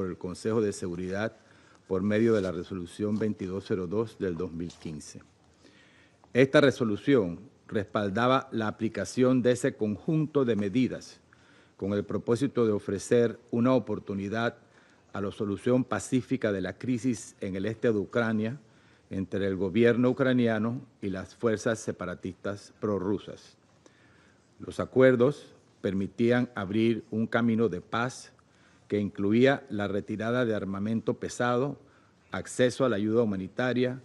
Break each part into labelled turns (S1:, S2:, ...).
S1: por el Consejo de Seguridad por medio de la Resolución 2202 del 2015. Esta resolución respaldaba la aplicación de ese conjunto de medidas con el propósito de ofrecer una oportunidad a la solución pacífica de la crisis en el este de Ucrania entre el gobierno ucraniano y las fuerzas separatistas prorrusas. Los acuerdos permitían abrir un camino de paz que incluía la retirada de armamento pesado, acceso a la ayuda humanitaria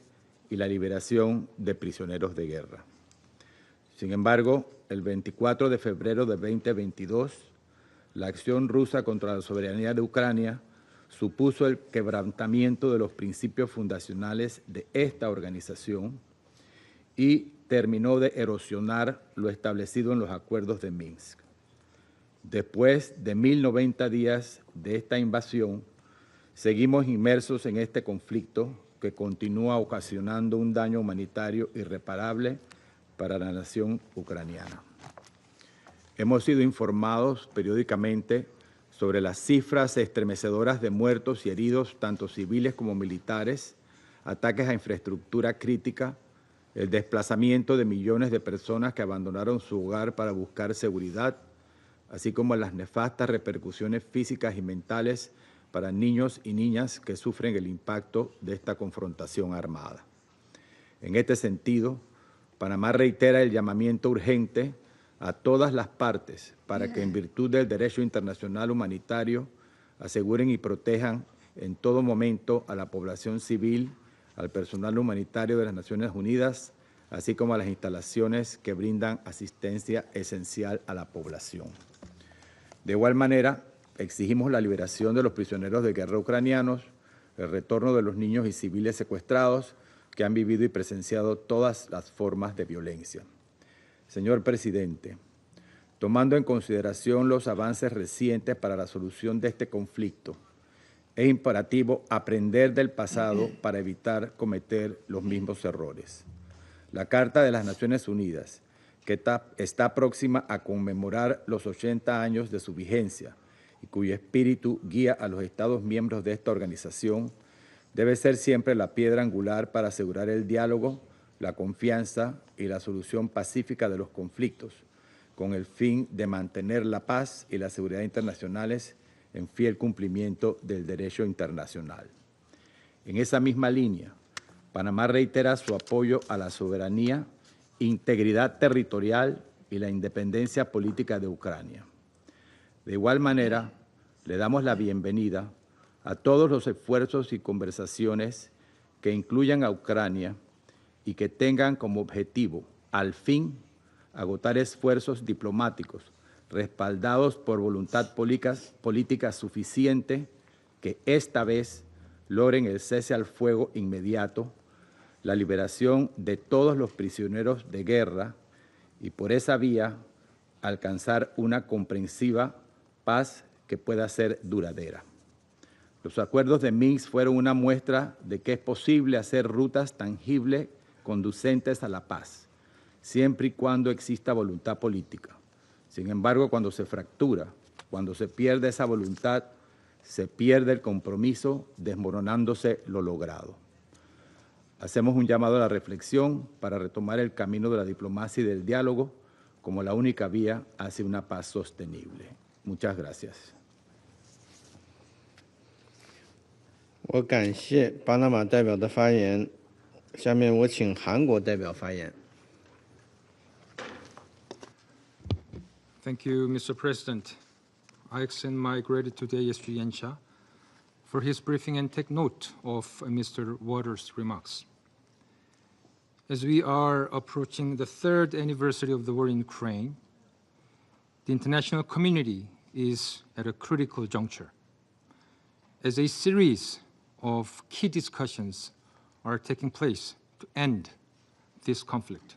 S1: y la liberación de prisioneros de guerra. Sin embargo, el 24 de febrero de 2022, la acción rusa contra la soberanía de Ucrania supuso el quebrantamiento de los principios fundacionales de esta organización y terminó de erosionar lo establecido en los acuerdos de Minsk. Después de 1090 días de esta invasión, seguimos inmersos en este conflicto que continúa ocasionando un daño humanitario irreparable para la nación ucraniana. Hemos sido informados periódicamente sobre las cifras estremecedoras de muertos y heridos, tanto civiles como militares, ataques a infraestructura crítica, el desplazamiento de millones de personas que abandonaron su hogar para buscar seguridad, así como las nefastas repercusiones físicas y mentales para niños y niñas que sufren el impacto de esta confrontación armada. En este sentido, Panamá reitera el llamamiento urgente a todas las partes para que, en virtud del derecho internacional humanitario, aseguren y protejan en todo momento a la población civil, al personal humanitario de las Naciones Unidas, así como a las instalaciones que brindan asistencia esencial a la población. De igual manera, exigimos la liberación de los prisioneros de guerra ucranianos, el retorno de los niños y civiles secuestrados que han vivido y presenciado todas las formas de violencia. Señor Presidente, tomando en consideración los avances recientes para la solución de este conflicto, es imperativo aprender del pasado para evitar cometer los mismos errores. La Carta de las Naciones Unidas, que está próxima a conmemorar los 80 años de su vigencia y cuyo espíritu guía a los Estados miembros de esta organización, debe ser siempre la piedra angular para asegurar el diálogo, la confianza y la solución pacífica de los conflictos, con el fin de mantener la paz y la seguridad internacionales en fiel cumplimiento del derecho internacional. En esa misma línea, Panamá reitera su apoyo a la soberanía, integridad territorial y la independencia política de Ucrania. De igual manera, le damos la bienvenida a todos los esfuerzos y conversaciones que incluyan a Ucrania y que tengan como objetivo, al fin, agotar esfuerzos diplomáticos respaldados por voluntad política suficiente que esta vez logren el cese al fuego inmediato, la liberación de todos los prisioneros de guerra y por esa vía alcanzar una comprensiva paz que pueda ser duradera. Los acuerdos de Minsk fueron una muestra de que es posible hacer rutas tangibles conducentes a la paz, siempre y cuando exista voluntad política. Sin embargo, cuando se fractura, cuando se pierde esa voluntad, se pierde el compromiso, desmoronándose lo logrado. Hacemos un llamado a la reflexión para retomar el camino de la diplomacia y del diálogo como la única vía hacia una paz sostenible. Muchas gracias.
S2: 我感谢巴拿马代表的发言，下面我请韩国代表发言。
S3: Thank you, Mr. President. I extend my gratitude to ASG Yansha for his briefing and take note of Mr. Waters' remarks. As we are approaching the third anniversary of the war in Ukraine, the international community is at a critical juncture. As a series of key discussions are taking place to end this conflict,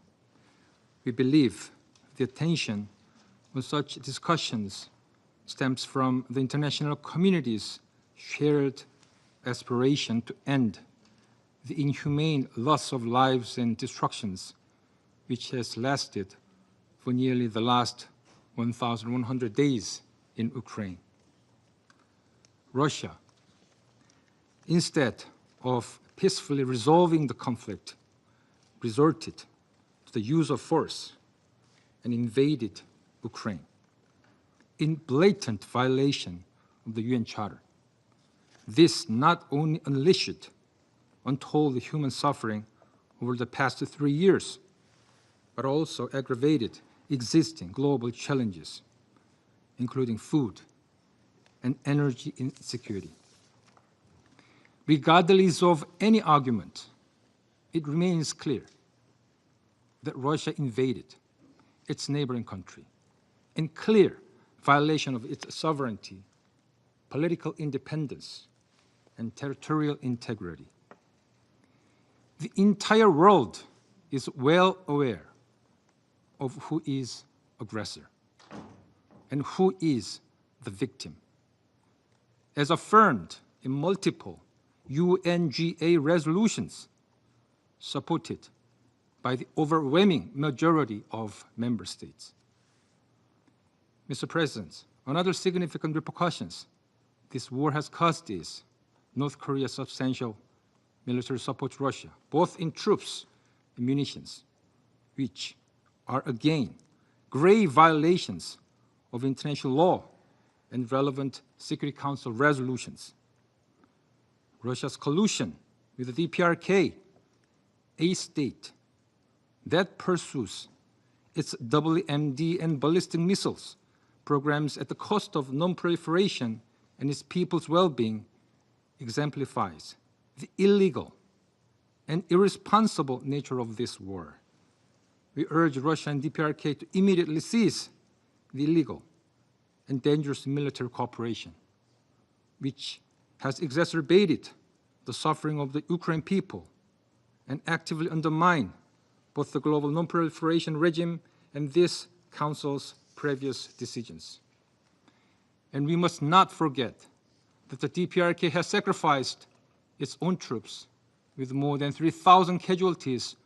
S3: we believe the attention on such discussions stems from the international community's shared aspiration to end the inhumane loss of lives and destructions which has lasted for nearly the last 1,100 days in Ukraine. Russia instead of peacefully resolving the conflict, resorted to the use of force and invaded Ukraine in blatant violation of the UN Charter. This not only unleashed untold human suffering over the past 3 years, but also aggravated existing global challenges, including food and energy insecurity. Regardless of any argument, it remains clear that Russia invaded its neighboring country in clear violation of its sovereignty, political independence, and territorial integrity. The entire world is well aware of who is aggressor and who is the victim. As affirmed in multiple UNGA resolutions supported by the overwhelming majority of member states. Mr. President, another significant repercussions this war has caused is North Korea's substantial military support to Russia, both in troops and munitions, which are again grave violations of international law and relevant Security Council resolutions. Russia's collusion with the DPRK, a state that pursues its WMD and ballistic missiles programs at the cost of non-proliferation and its people's well-being, exemplifies the illegal and irresponsible nature of this war. We urge Russia and DPRK to immediately cease the illegal and dangerous military cooperation, which has exacerbated the suffering of the Ukrainian people and actively undermined both the global non-proliferation regime and this Council's previous decisions. And we must not forget that the DPRK has sacrificed its own troops with more than 3,000 casualties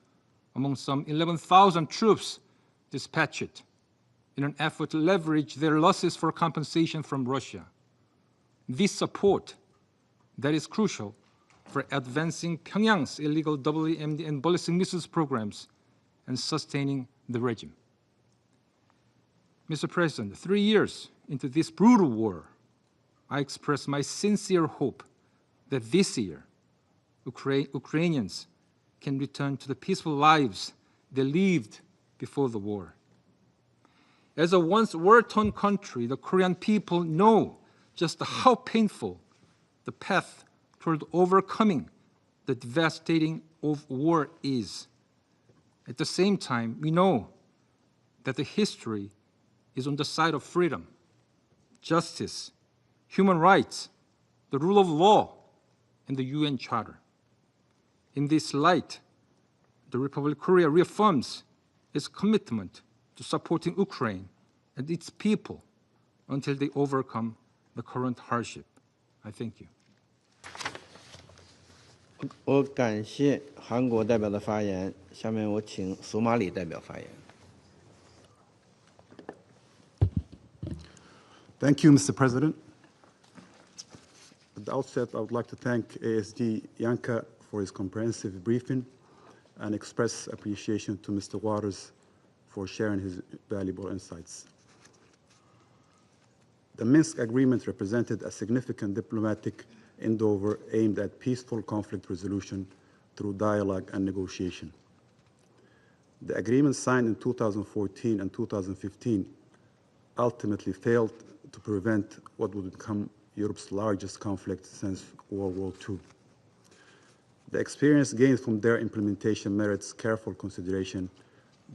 S3: among some 11,000 troops dispatched in an effort to leverage their losses for compensation from Russia. This support that is crucial for advancing Pyongyang's illegal WMD and ballistic missiles programs and sustaining the regime. Mr. President, 3 years into this brutal war, I express my sincere hope that this year, Ukrainians can return to the peaceful lives they lived before the war. As a once war-torn country, the Korean people know just how painful the path toward overcoming the devastating of war is. At the same time, we know that the history is on the side of freedom, justice, human rights, the rule of law, and the UN Charter. In this light, the Republic of Korea reaffirms its commitment to supporting Ukraine and its people until they overcome the current hardship. I thank you.
S2: 我感谢韩国代表的发言，下面我请索马里代表发言。
S4: Thank you, Mr. President. At the outset, I would like to thank ASD Yanka for his comprehensive briefing and express appreciation to Mr. Waters for sharing his valuable insights. The Minsk Agreement represented a significant diplomatic endeavor aimed at peaceful conflict resolution through dialogue and negotiation. The agreement signed in 2014 and 2015 ultimately failed to prevent what would become Europe's largest conflict since World War II. The experience gained from their implementation merits careful consideration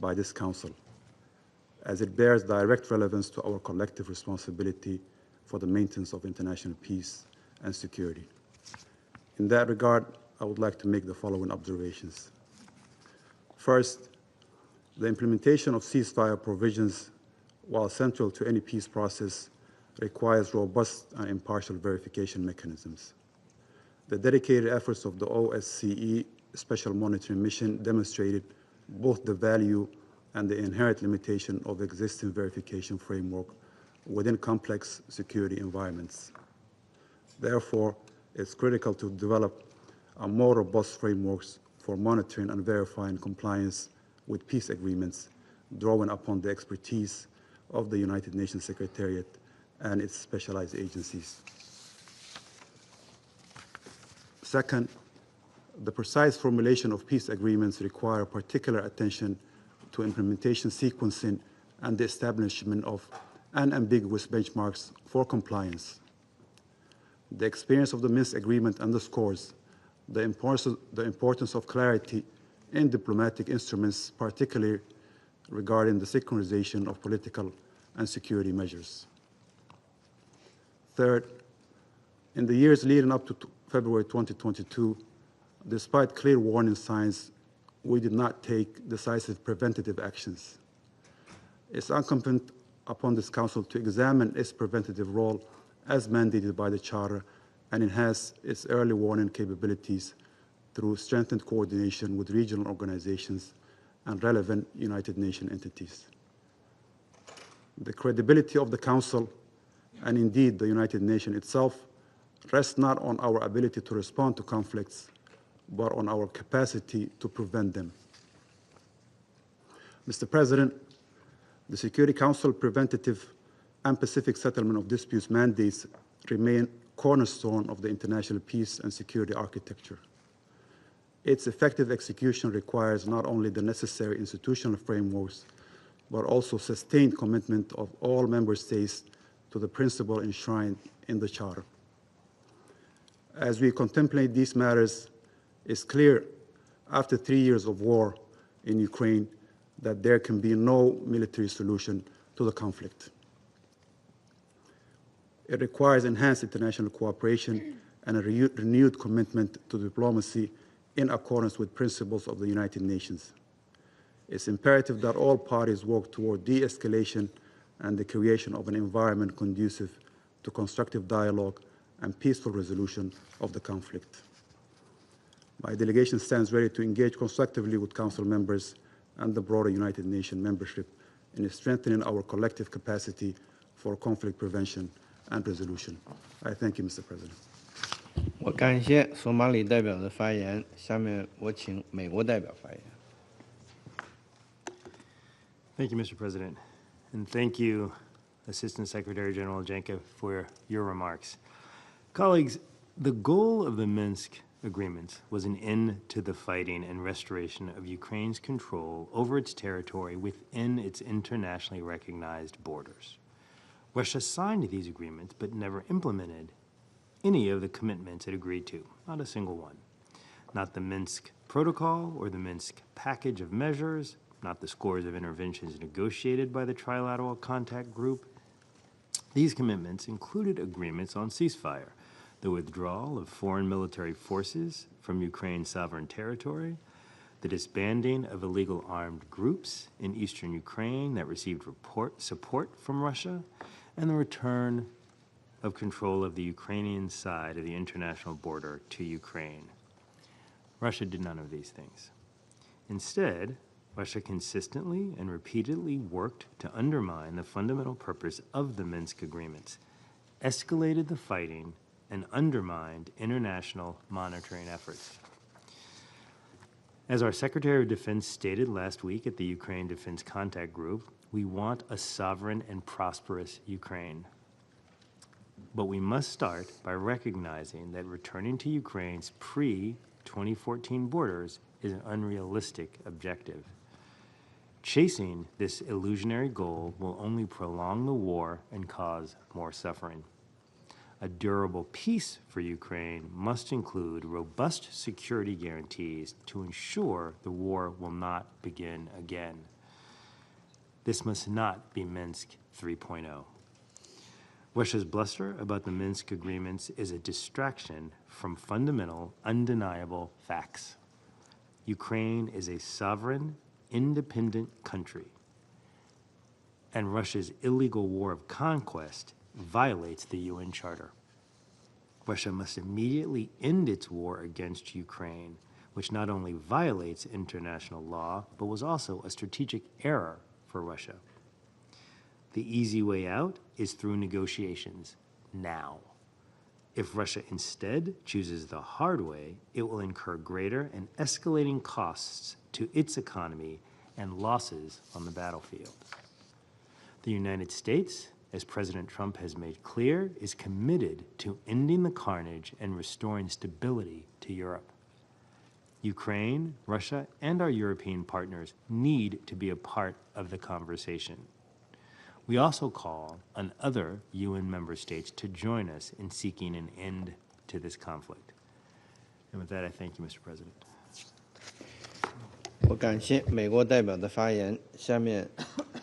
S4: by this Council, as it bears direct relevance to our collective responsibility for the maintenance of international peace and security. In that regard, I would like to make the following observations. First, the implementation of ceasefire provisions, while central to any peace process, requires robust and impartial verification mechanisms. The dedicated efforts of the OSCE Special Monitoring Mission demonstrated both the value and the inherent limitation of existing verification framework within complex security environments. Therefore, it's critical to develop a more robust frameworks for monitoring and verifying compliance with peace agreements, drawing upon the expertise of the United Nations Secretariat and its specialized agencies. Second, the precise formulation of peace agreements require particular attention to implementation sequencing and the establishment of unambiguous benchmarks for compliance. The experience of the Minsk Agreement underscores the importance of clarity in diplomatic instruments, particularly regarding the synchronization of political and security measures. Third, in the years leading up to February 2022, despite clear warning signs, we did not take decisive preventative actions. It's incumbent upon this Council to examine its preventative role as mandated by the Charter and enhance its early warning capabilities through strengthened coordination with regional organizations and relevant United Nations entities. The credibility of the Council, and indeed the United Nations itself, rests not on our ability to respond to conflicts, but on our capacity to prevent them. Mr. President, the Security Council preventative and Pacific settlement of disputes mandates remain cornerstone of the international peace and security architecture. Its effective execution requires not only the necessary institutional frameworks, but also sustained commitment of all member states to the principle enshrined in the Charter. As we contemplate these matters, it's clear after 3 years of war in Ukraine that there can be no military solution to the conflict. It requires enhanced international cooperation and a renewed commitment to diplomacy in accordance with principles of the United Nations. It's imperative that all parties work toward de-escalation and the creation of an environment conducive to constructive dialogue and peaceful resolution of the conflict. My delegation stands ready to engage constructively with Council members and the broader United Nations membership in strengthening our collective capacity for conflict prevention and resolution. I thank you, Mr. President.
S2: 我感谢索马里代表的发言，下面我请美国代表发言。
S5: Thank you, Mr. President, and thank you, Assistant Secretary General Janka, for your remarks. Colleagues, the goal of the Minsk agreements was an end to the fighting and restoration of Ukraine's control over its territory within its internationally recognized borders. Russia signed these agreements but never implemented any of the commitments it agreed to, not a single one. Not the Minsk Protocol or the Minsk package of measures, not the scores of interventions negotiated by the Trilateral Contact Group. These commitments included agreements on ceasefire, the withdrawal of foreign military forces from Ukraine's sovereign territory, the disbanding of illegal armed groups in eastern Ukraine that received support from Russia, and the return of control of the Ukrainian side of the international border to Ukraine. Russia did none of these things. Instead, Russia consistently and repeatedly worked to undermine the fundamental purpose of the Minsk agreements, escalated the fighting, and undermined international monitoring efforts. As our Secretary of Defense stated last week at the Ukraine Defense Contact Group, we want a sovereign and prosperous Ukraine. But we must start by recognizing that returning to Ukraine's pre-2014 borders is an unrealistic objective. Chasing this illusionary goal will only prolong the war and cause more suffering. A durable peace for Ukraine must include robust security guarantees to ensure the war will not begin again. This must not be Minsk 3.0. Russia's bluster about the Minsk agreements is a distraction from fundamental, undeniable facts. Ukraine is a sovereign, independent country, and Russia's illegal war of conquest violates the UN Charter. Russia must immediately end its war against Ukraine, which not only violates international law, but was also a strategic error for Russia. The easy way out is through negotiations, now. If Russia instead chooses the hard way, it will incur greater and escalating costs to its economy and losses on the battlefield. The United States, as President Trump has made clear, is committed to ending the carnage and restoring stability to Europe. Ukraine, Russia, and our European partners need to be a part of the conversation. We also call on other UN member states to join us in seeking an end to this conflict. And with that, I thank you, Mr. President.
S2: 我感谢美国代表的发言，下面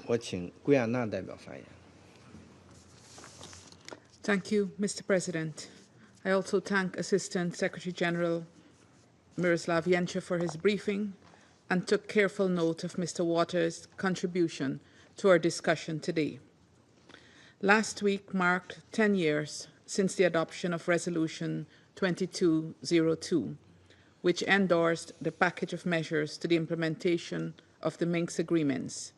S2: 我请圭亚那代表发言。
S6: Thank you, Mr. President. I also thank Assistant Secretary General Miroslav Yencha for his briefing and took careful note of Mr. Waters' contribution to our discussion today. Last week marked 10 years since the adoption of Resolution 2202, which endorsed the package of measures to the implementation of the Minsk agreements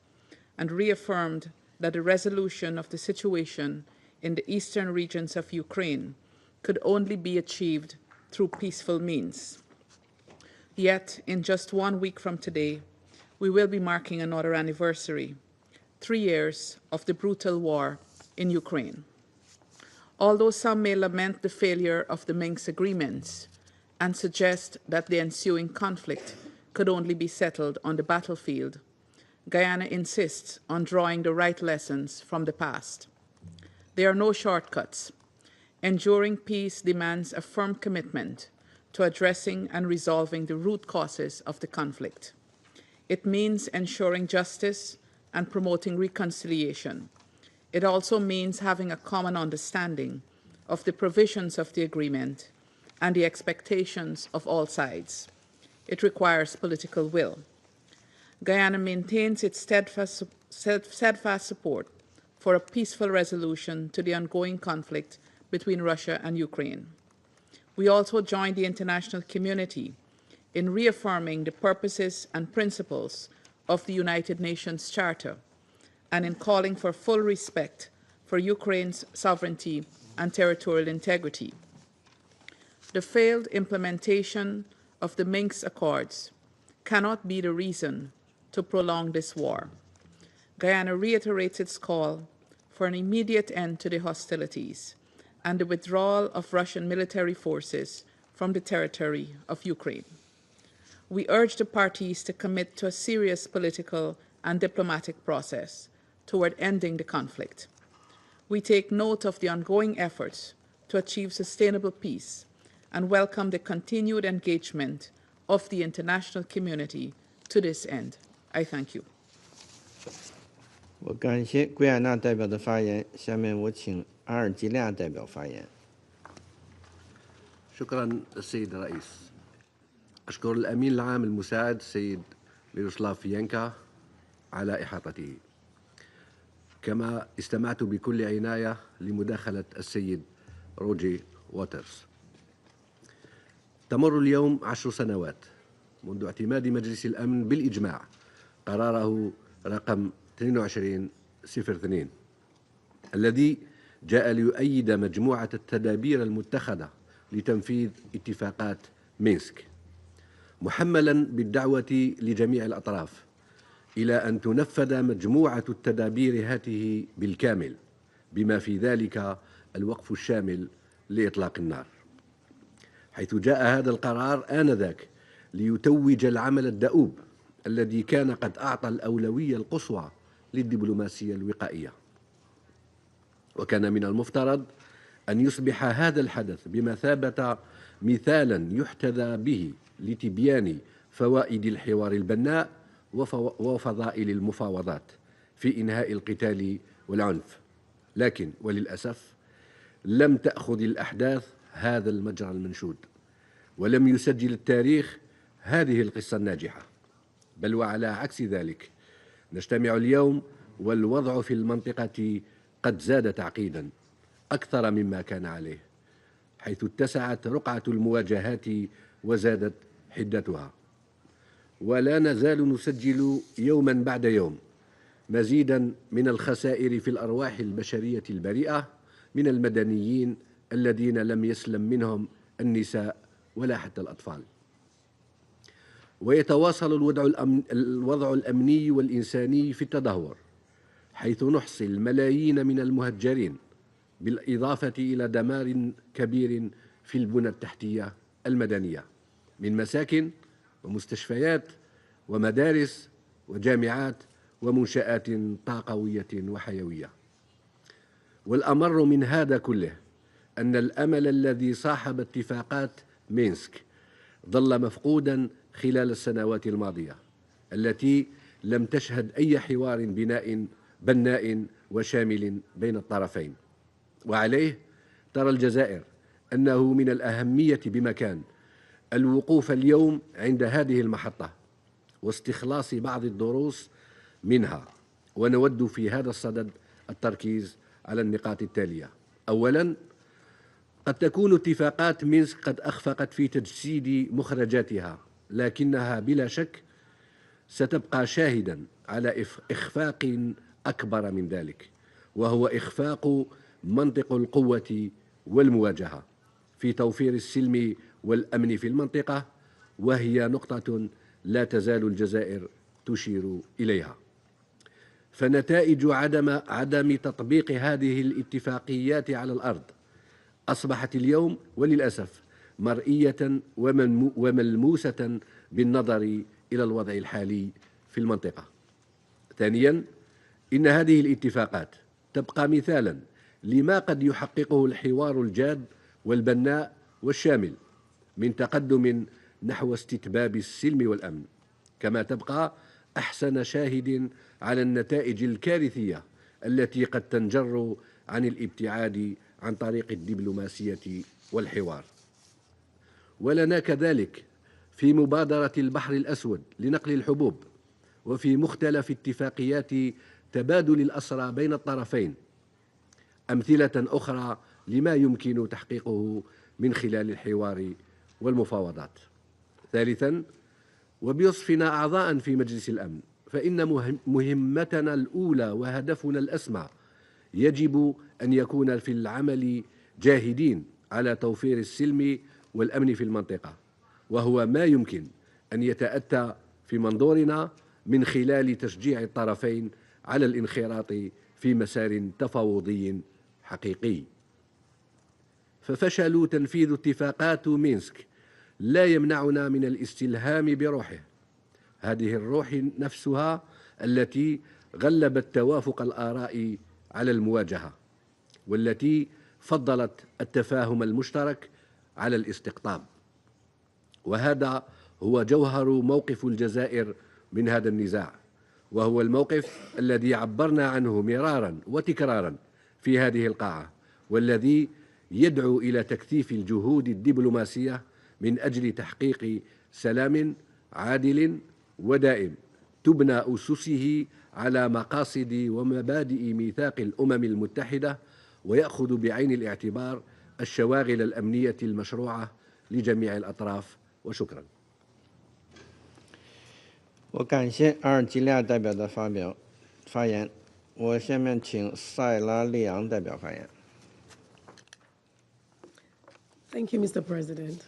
S6: and reaffirmed that the resolution of the situation in the eastern regions of Ukraine could only be achieved through peaceful means. Yet, in just 1 week from today, we will be marking another anniversary, 3 years of the brutal war in Ukraine. Although some may lament the failure of the Minsk agreements and suggest that the ensuing conflict could only be settled on the battlefield, Guyana insists on drawing the right lessons from the past. There are no shortcuts. Enduring peace demands a firm commitment to addressing and resolving the root causes of the conflict. It means ensuring justice and promoting reconciliation. It also means having a common understanding of the provisions of the agreement and the expectations of all sides. It requires political will. Guyana maintains its steadfast support for a peaceful resolution to the ongoing conflict between Russia and Ukraine. We also join the international community in reaffirming the purposes and principles of the United Nations Charter and in calling for full respect for Ukraine's sovereignty and territorial integrity. The failed implementation of the Minsk Accords cannot be the reason to prolong this war. Guyana reiterates its call for an immediate end to the hostilities and the withdrawal of Russian military forces from the territory of Ukraine. We urge the parties to commit to a serious political and diplomatic process toward ending the conflict. We take note of the ongoing efforts to achieve sustainable peace and welcome the continued engagement of the international community to this end. I thank you.
S2: 我感谢圭亚那代表的发言，下面我请阿尔及利亚代表发言。
S7: شكرا السيد الرئيس. أشكر الأمين العام المساعد السيد ميروسلاف يانكا على إحاطته. كما استمعت بكل عناية لمداخلة السيد روجي ووترز. تمر اليوم 10 سنوات منذ اعتماد مجلس الأمن بالإجماع قراره رقم 2202 الذي جاء ليؤيد مجموعة التدابير المتخذة لتنفيذ اتفاقات مينسك، محملا بالدعوة لجميع الأطراف إلى أن تنفذ مجموعة التدابير هذه بالكامل، بما في ذلك الوقف الشامل لإطلاق النار. حيث جاء هذا القرار آنذاك ليتوج العمل الدؤوب الذي كان قد أعطى الأولوية القصوى للدبلوماسية الوقائية. وكان من المفترض أن يصبح هذا الحدث بمثابة مثالا يحتذى به لتبيان فوائد الحوار البناء وفضائل المفاوضات في إنهاء القتال والعنف. لكن وللأسف لم تأخذ الأحداث هذا المجرى المنشود، ولم يسجل التاريخ هذه القصة الناجحة، بل وعلى عكس ذلك نجتمع اليوم والوضع في المنطقة قد زاد تعقيدا أكثر مما كان عليه، حيث اتسعت رقعة المواجهات وزادت حدتها، ولا نزال نسجل يوما بعد يوم مزيدا من الخسائر في الأرواح البشرية البريئة من المدنيين الذين لم يسلم منهم النساء ولا حتى الأطفال. ويتواصل الوضع الأمني والإنساني في التدهور، حيث نحصي الملايين من المهجرين، بالإضافة إلى دمار كبير في البنى التحتية المدنية من مساكن ومستشفيات ومدارس وجامعات ومنشآت طاقوية وحيوية. والأمر من هذا كله أن الأمل الذي صاحب اتفاقات مينسك ظل مفقودا خلال السنوات الماضية، التي لم تشهد أي حوار بناء وشامل بين الطرفين. وعليه ترى الجزائر أنه من الأهمية بمكان الوقوف اليوم عند هذه المحطة واستخلاص بعض الدروس منها، ونود في هذا الصدد التركيز على النقاط التالية. أولاً، قد تكون اتفاقات مينسك قد أخفقت في تجسيد مخرجاتها، لكنها بلا شك ستبقى شاهداً على إخفاق أكبر من ذلك، وهو إخفاق منطق القوة والمواجهة في توفير السلم والأمن في المنطقة، وهي نقطة لا تزال الجزائر تشير إليها. فنتائج عدم تطبيق هذه الاتفاقيات على الأرض أصبحت اليوم وللأسف مرئية وملموسة بالنظر إلى الوضع الحالي في المنطقة. ثانياً، إن هذه الاتفاقات تبقى مثالاً لما قد يحققه الحوار الجاد والبناء والشامل من تقدم نحو استتباب السلم والأمن، كما تبقى أحسن شاهد على النتائج الكارثية التي قد تنجر عن الابتعاد عن طريق الدبلوماسية والحوار. ولنا كذلك في مبادرة البحر الأسود لنقل الحبوب، وفي مختلف اتفاقيات تبادل الأسرى بين الطرفين أمثلة أخرى لما يمكن تحقيقه من خلال الحوار والمفاوضات. ثالثاً، وبوصفنا أعضاء في مجلس الأمن، فإن مهمتنا الأولى وهدفنا الأسمى يجب أن يكون في العمل جاهدين على توفير السلم والأمن في المنطقة، وهو ما يمكن أن يتأتى في منظورنا من خلال تشجيع الطرفين على الانخراط في مسار تفاوضي حقيقي. ففشل تنفيذ اتفاقات مينسك لا يمنعنا من الاستلهام بروحه، هذه الروح نفسها التي غلبت توافق الآراء على المواجهة، والتي فضلت التفاهم المشترك على الاستقطاب. وهذا هو جوهر موقف الجزائر من هذا النزاع، وهو الموقف الذي عبرنا عنه مرارا وتكرارا في هذه القاعة، والذي يدعو إلى تكثيف الجهود الدبلوماسية من أجل تحقيق سلام عادل ودائم تبنى أسسه على مقاصد ومبادئ ميثاق الأمم المتحدة، ويأخذ بعين الاعتبار الشواغل الأمنية المشروعة لجميع الأطراف. وشكرا.
S2: 我感谢阿尔及利亚代表的发言。我下面请塞拉利昂代表发言。
S8: Thank you, Mr. President.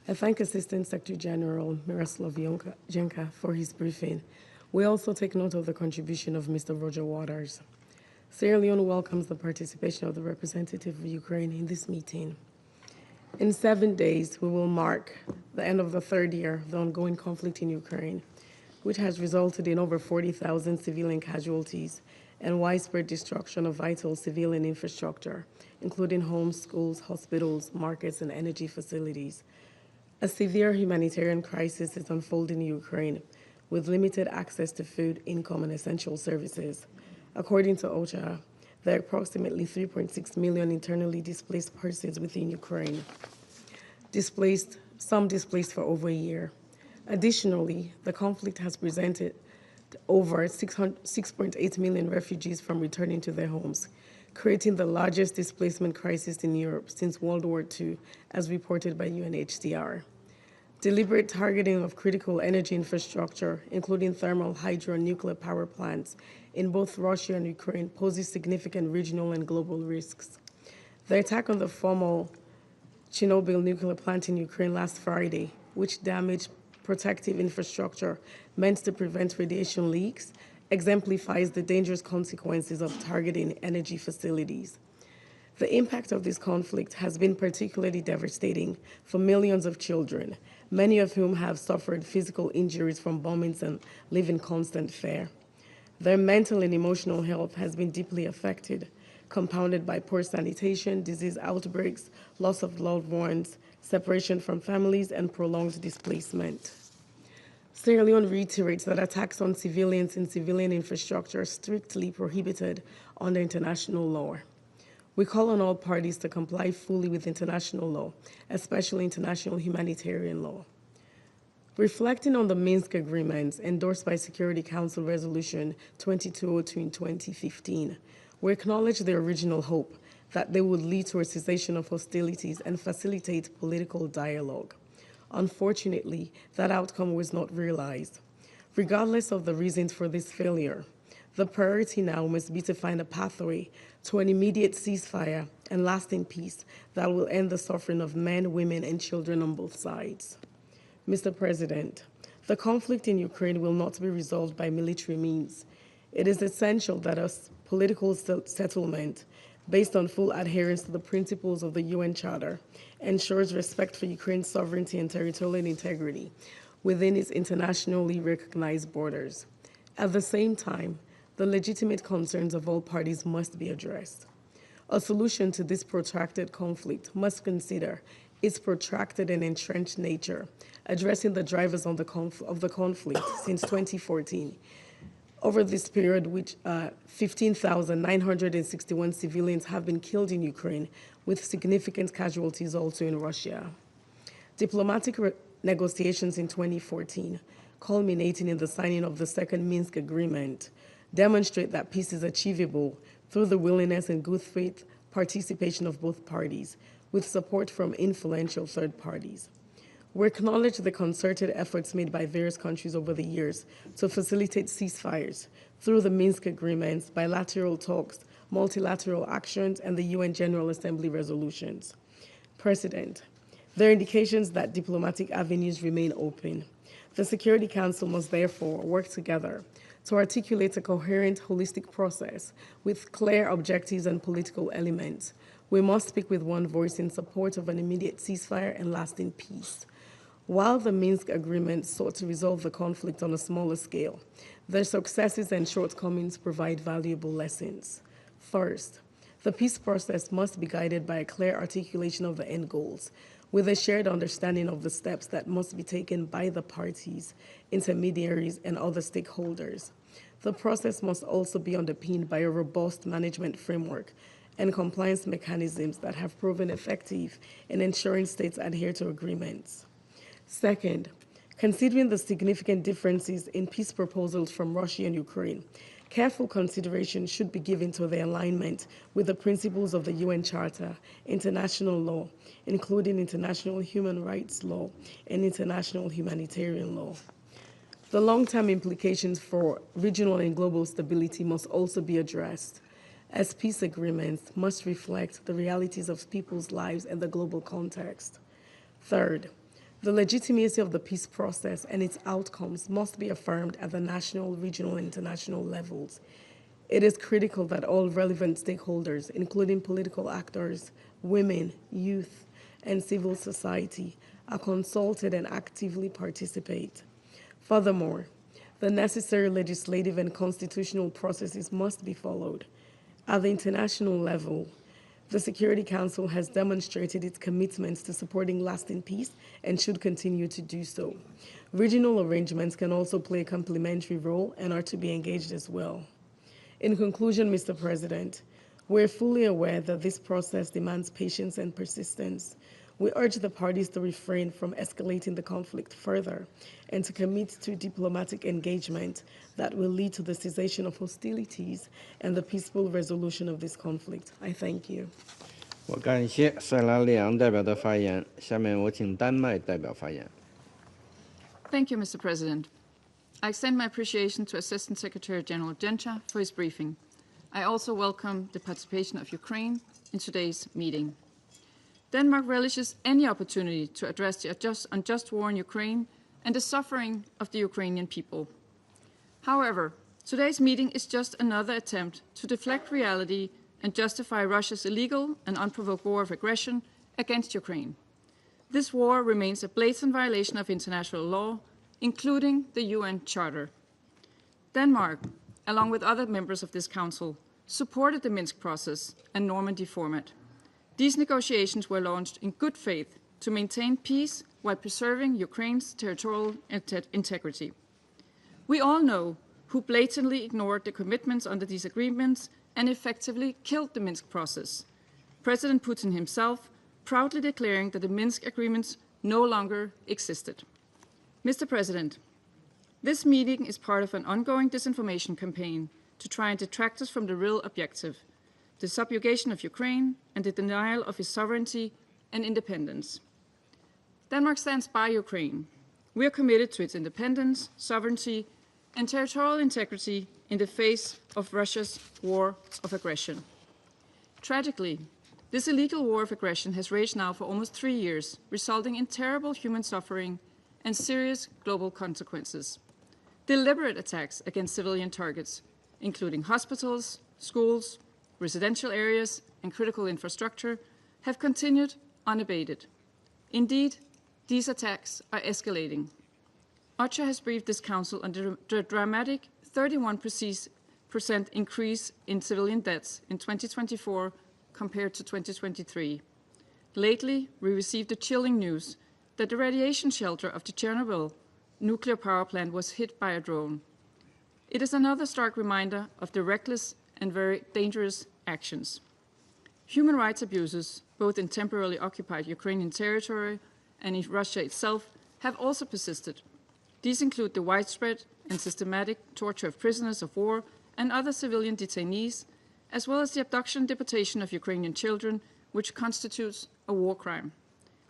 S8: I thank Assistant Secretary General Miroslav Jenka for his briefing. We also take note of the contribution of Mr. Roger Waters. Sierra Leone welcomes the participation of the representative of Ukraine in this meeting. In 7 days, we will mark the end of the third year of the ongoing conflict in Ukraine, which has resulted in over 40,000 civilian casualties and widespread destruction of vital civilian infrastructure, including homes, schools, hospitals, markets, and energy facilities. A severe humanitarian crisis is unfolding in Ukraine, with limited access to food, income, and essential services. According to OCHA, there are approximately 3.6 million internally displaced persons within Ukraine, some displaced for over a year. Additionally, the conflict has prevented over 6.8 million refugees from returning to their homes, creating the largest displacement crisis in Europe since World War II, as reported by UNHCR. Deliberate targeting of critical energy infrastructure, including thermal, hydro, and nuclear power plants in both Russia and Ukraine, poses significant regional and global risks. The attack on the former Chernobyl nuclear plant in Ukraine last Friday, which damaged protective infrastructure meant to prevent radiation leaks, exemplifies the dangerous consequences of targeting energy facilities. The impact of this conflict has been particularly devastating for millions of children, many of whom have suffered physical injuries from bombings and live in constant fear. Their mental and emotional health has been deeply affected, compounded by poor sanitation, disease outbreaks, loss of loved ones, separation from families, and prolonged displacement. Sierra Leone reiterates that attacks on civilians and civilian infrastructure are strictly prohibited under international law. We call on all parties to comply fully with international law, especially international humanitarian law. Reflecting on the Minsk agreements endorsed by Security Council Resolution 2202 in 2015, we acknowledge the original hope that they would lead to a cessation of hostilities and facilitate political dialogue. Unfortunately, that outcome was not realized. Regardless of the reasons for this failure, the priority now must be to find a pathway to an immediate ceasefire and lasting peace that will end the suffering of men, women, and children on both sides. Mr. President, the conflict in Ukraine will not be resolved by military means. It is essential that a political settlement based on full adherence to the principles of the UN Charter ensures respect for Ukraine's sovereignty and territorial integrity within its internationally recognized borders. At the same time, the legitimate concerns of all parties must be addressed. A solution to this protracted conflict must consider its protracted and entrenched nature, addressing the drivers of the conflict since 2014. Over this period, which 15,961 civilians have been killed in Ukraine, with significant casualties also in Russia. Diplomatic negotiations in 2014, culminating in the signing of the second Minsk agreement, demonstrate that peace is achievable through the willingness and good faith participation of both parties, with support from influential third parties. We acknowledge the concerted efforts made by various countries over the years to facilitate ceasefires through the Minsk agreements, bilateral talks, multilateral actions, and the UN General Assembly resolutions. President, there are indications that diplomatic avenues remain open. The Security Council must therefore work together to articulate a coherent, holistic process with clear objectives and political elements. We must speak with one voice in support of an immediate ceasefire and lasting peace. While the Minsk agreement sought to resolve the conflict on a smaller scale, their successes and shortcomings provide valuable lessons. First, the peace process must be guided by a clear articulation of the end goals, with a shared understanding of the steps that must be taken by the parties, intermediaries, and other stakeholders. The process must also be underpinned by a robust management framework and compliance mechanisms that have proven effective in ensuring states adhere to agreements. Second, considering the significant differences in peace proposals from Russia and Ukraine, careful consideration should be given to their alignment with the principles of the UN Charter, international law, including international human rights law and international humanitarian law. The long-term implications for regional and global stability must also be addressed, as peace agreements must reflect the realities of people's lives and the global context. Third, the legitimacy of the peace process and its outcomes must be affirmed at the national, regional, and international levels. It is critical that all relevant stakeholders, including political actors, women, youth, and civil society, are consulted and actively participate. Furthermore, the necessary legislative and constitutional processes must be followed. At the international level, the Security Council has demonstrated its commitments to supporting lasting peace and should continue to do so. Regional arrangements can also play a complementary role and are to be engaged as well. In conclusion, Mr. President, we're fully aware that this process demands patience and persistence. We urge the parties to refrain from escalating the conflict further and to commit to diplomatic engagement that will lead to the cessation of hostilities and the peaceful resolution of this conflict. I thank you.
S2: 我感谢塞拉利昂代表的发言，下面我请丹麦代表发言。
S9: Thank you, Mr. President. I extend my appreciation to Assistant Secretary General Genscher for his briefing. I also welcome the participation of Ukraine in today's meeting. Denmark relishes any opportunity to address the unjust war in Ukraine and the suffering of the Ukrainian people. However, today's meeting is just another attempt to deflect reality and justify Russia's illegal and unprovoked war of aggression against Ukraine. This war remains a blatant violation of international law, including the UN Charter. Denmark, along with other members of this Council, supported the Minsk process and Normandy format. These negotiations were launched in good faith to maintain peace while preserving Ukraine's territorial integrity. We all know who blatantly ignored the commitments under these agreements and effectively killed the Minsk process. President Putin himself, proudly declaring that the Minsk agreements no longer existed. Mr. President, this meeting is part of an ongoing disinformation campaign to try and detract us from the real objective, the subjugation of Ukraine and the denial of its sovereignty and independence. Denmark stands by Ukraine. We are committed to its independence, sovereignty, and territorial integrity in the face of Russia's war of aggression. Tragically, this illegal war of aggression has raged now for almost 3 years, resulting in terrible human suffering and serious global consequences. Deliberate attacks against civilian targets, including hospitals, schools, residential areas, and critical infrastructure, have continued unabated. Indeed, these attacks are escalating. OCHA has briefed this Council on the dramatic 31% increase in civilian deaths in 2024 compared to 2023. Lately, we received the chilling news that the radiation shelter of the Chernobyl nuclear power plant was hit by a drone. It is another stark reminder of the reckless and very dangerous actions. Human rights abuses, both in temporarily occupied Ukrainian territory and in Russia itself, have also persisted. These include the widespread and systematic torture of prisoners of war and other civilian detainees, as well as the abduction and deportation of Ukrainian children, which constitutes a war crime.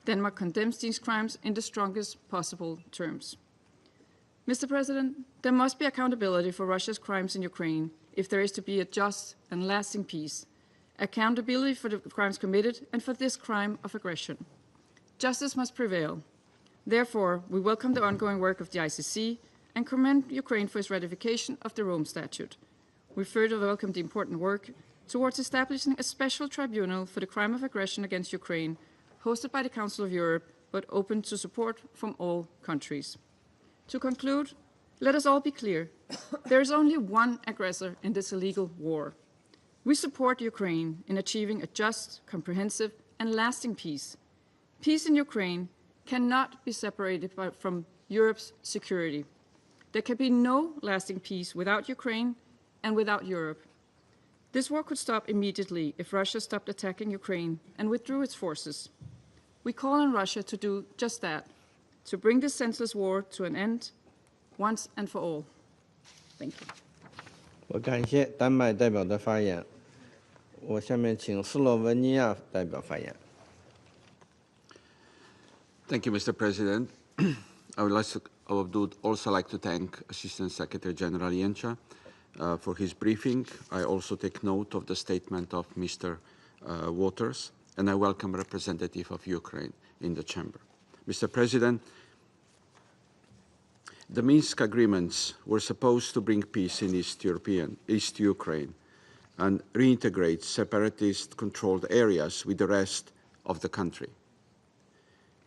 S9: Denmark condemns these crimes in the strongest possible terms. Mr. President, there must be accountability for Russia's crimes in Ukraine if there is to be a just and lasting peace, accountability for the crimes committed and for this crime of aggression. Justice must prevail. Therefore, we welcome the ongoing work of the ICC and commend Ukraine for its ratification of the Rome Statute. We further welcome the important work towards establishing a special tribunal for the crime of aggression against Ukraine, hosted by the Council of Europe, but open to support from all countries. To conclude, let us all be clear. There is only one aggressor in this illegal war. We support Ukraine in achieving a just, comprehensive, and lasting peace. Peace in Ukraine cannot be separated from Europe's security. There can be no lasting peace without Ukraine and without Europe. This war could stop immediately if Russia stopped attacking Ukraine and withdrew its forces. We call on Russia to do just that, to bring this senseless war to an end once and for all. Thank you.
S2: 我感谢丹麦代表的发言。我下面请斯洛文尼亚代表发言。
S10: Thank you, Mr. President. I would also like to thank Assistant Secretary General Jenča for his briefing. I also take note of the statement of Mr. Waters, and I welcome a representative of Ukraine in the chamber. Mr. President, the Minsk agreements were supposed to bring peace in East Ukraine and reintegrate separatist-controlled areas with the rest of the country.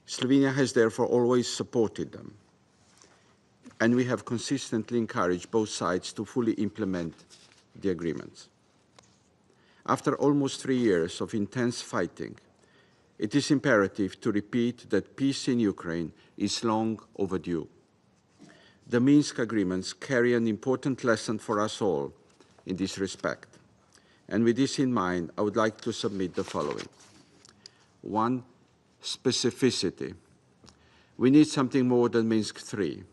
S10: Slovenia has therefore always supported them, and we have consistently encouraged both sides to fully implement the agreements. After almost 3 years of intense fighting, it is imperative to repeat that peace in Ukraine is long overdue. The Minsk agreements carry an important lesson for us all in this respect. And with this in mind, I would like to submit the following. 1. Specificity. We need something more than Minsk III.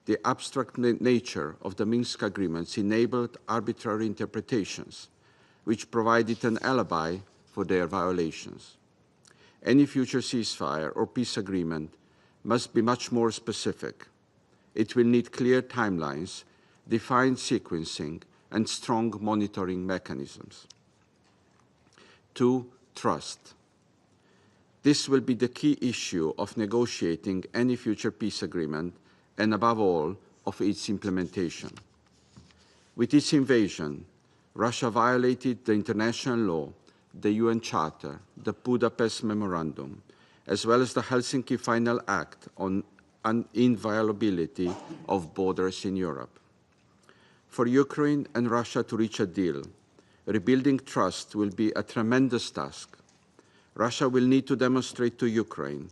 S10: The abstract nature of the Minsk agreements enabled arbitrary interpretations, which provided an alibi for their violations. Any future ceasefire or peace agreement must be much more specific. It will need clear timelines, defined sequencing, and strong monitoring mechanisms. 2. Trust. This will be the key issue of negotiating any future peace agreement and, above all, of its implementation. With its invasion, Russia violated the international law, the UN Charter, the Budapest Memorandum, as well as the Helsinki Final Act on inviolability of borders in Europe. For Ukraine and Russia to reach a deal, rebuilding trust will be a tremendous task. Russia will need to demonstrate to Ukraine,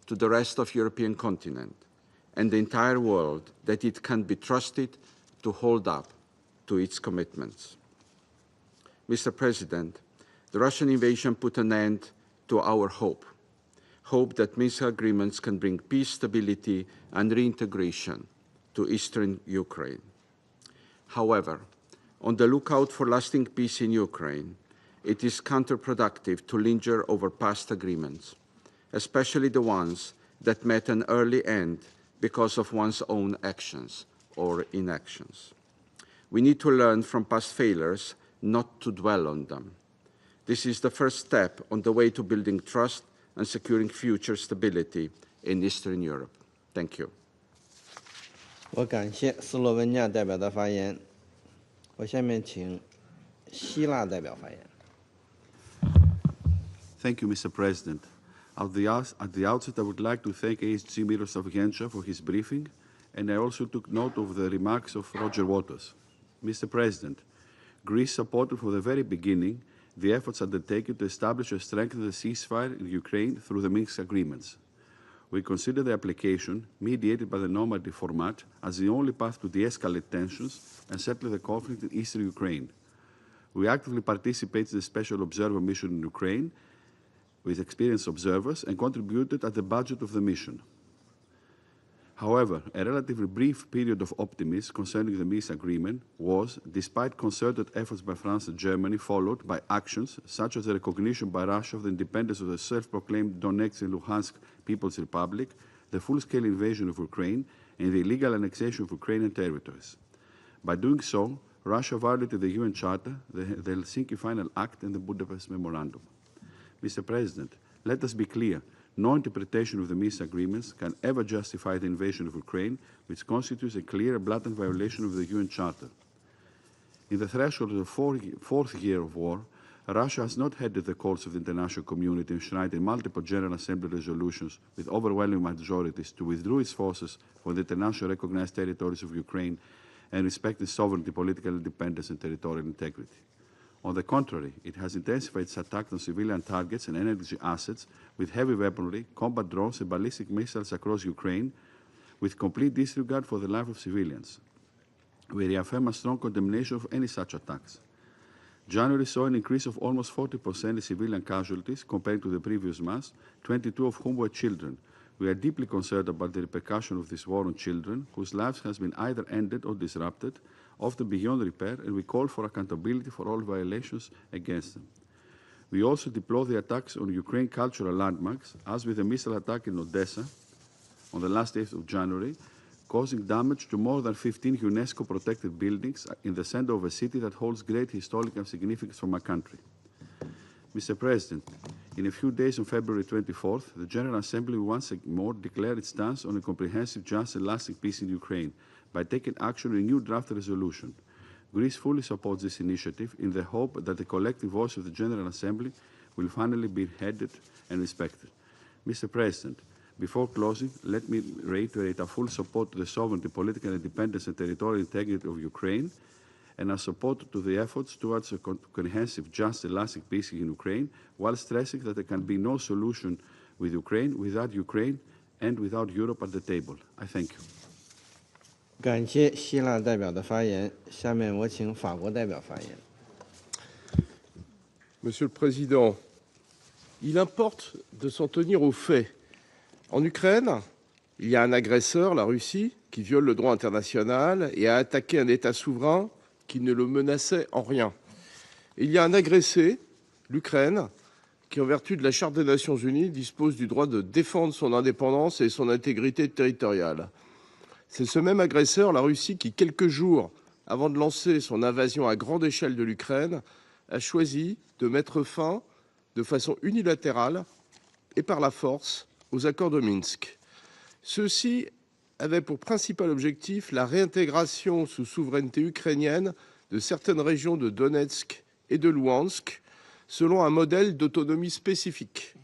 S10: to the rest of the European continent, and the entire world that it can be trusted to hold up to its commitments. Mr. President, the Russian invasion put an end to our hope that Minsk agreements can bring peace, stability, and reintegration to eastern Ukraine. However, on the lookout for lasting peace in Ukraine, it is counterproductive to linger over past agreements, especially the ones that met an early end because of one's own actions or inactions. We need to learn from past failures, not to dwell on them. This is the first step on the way to building trust and securing future stability in Eastern Europe. Thank you.
S2: 我感谢斯洛文尼亚代表的发言。我下面请希腊代表发言。
S4: Thank you, Mr. President. At the outset, I would like to thank ASG Miroslav Genscher for his briefing, and I also took note of the remarks of Roger Waters. Mr. President, Greece supported from the very beginning the efforts undertaken to establish and strengthen the ceasefire in Ukraine through the Minsk agreements. We consider the application, mediated by the normative format, as the only path to de-escalate tensions and settle the conflict in eastern Ukraine. We actively participated in the Special Observer Mission in Ukraine with experienced observers and contributed at the budget of the mission. However, a relatively brief period of optimism concerning the Minsk agreement was, despite concerted efforts by France and Germany, followed by actions such as the recognition by Russia of the independence of the self-proclaimed Donetsk and Luhansk People's Republic, the full-scale invasion of Ukraine, and the illegal annexation of Ukrainian territories. By doing so, Russia violated the UN Charter, the Helsinki Final Act, and the Budapest Memorandum. Mr. President, let us be clear. No interpretation of the Minsk agreements can ever justify the invasion of Ukraine, which constitutes a clear and blatant violation of the UN Charter. In the threshold of the fourth year of war, Russia has not heeded the calls of the international community enshrined in multiple General Assembly resolutions with overwhelming majorities to withdraw its forces from the internationally recognized territories of Ukraine and respect its sovereignty, political independence, and territorial integrity. On the contrary, it has intensified its attacks on civilian targets and energy assets with heavy weaponry, combat drones, and ballistic missiles across Ukraine, with complete disregard for the life of civilians. We reaffirm a strong condemnation of any such attacks. January saw an increase of almost 40% in civilian casualties compared to the previous months, 22 of whom were children. We are deeply concerned about the repercussion of this war on children, whose lives has been either ended or disrupted, often beyond repair, and we call for accountability for all violations against them. We also deplore the attacks on Ukraine cultural landmarks, as with the missile attack in Odessa on the last day of January, causing damage to more than 15 UNESCO-protected buildings in the center of a city that holds great historical significance for my country. Mr. President, in a few days on February 24th, the General Assembly will once more declare its stance on a comprehensive, just and lasting peace in Ukraine by taking action on a new draft resolution. Greece fully supports this initiative in the hope that the collective voice of the General Assembly will finally be heeded and respected. Mr. President, before closing, let me reiterate our full support to the sovereignty, political independence, and territorial integrity of Ukraine, and our support to the efforts towards a comprehensive, just, and lasting peace in Ukraine, while stressing that there can be no solution with Ukraine and without Europe at the table. I thank you.
S2: 感谢希腊代表的发言。下面我请法国代表发言。
S11: Monsieur le Président, il importe de s'en tenir aux faits. En Ukraine, il y a un agresseur, la Russie, qui viole le droit international et a attaqué un État souverain qui ne le menaçait en rien. Et il y a un agressé, l'Ukraine, qui, en vertu de la Charte des Nations Unies, dispose du droit de défendre son indépendance et son intégrité territoriale. C'est ce même agresseur, la Russie, qui, quelques jours avant de lancer son invasion à grande échelle de l'Ukraine, a choisi de mettre fin de façon unilatérale et par la force aux accords de Minsk. Ceux-ci avaient pour principal objectif la réintégration sous souveraineté ukrainienne de certaines régions de Donetsk et de Louhansk, selon un modèle d'autonomie spécifique.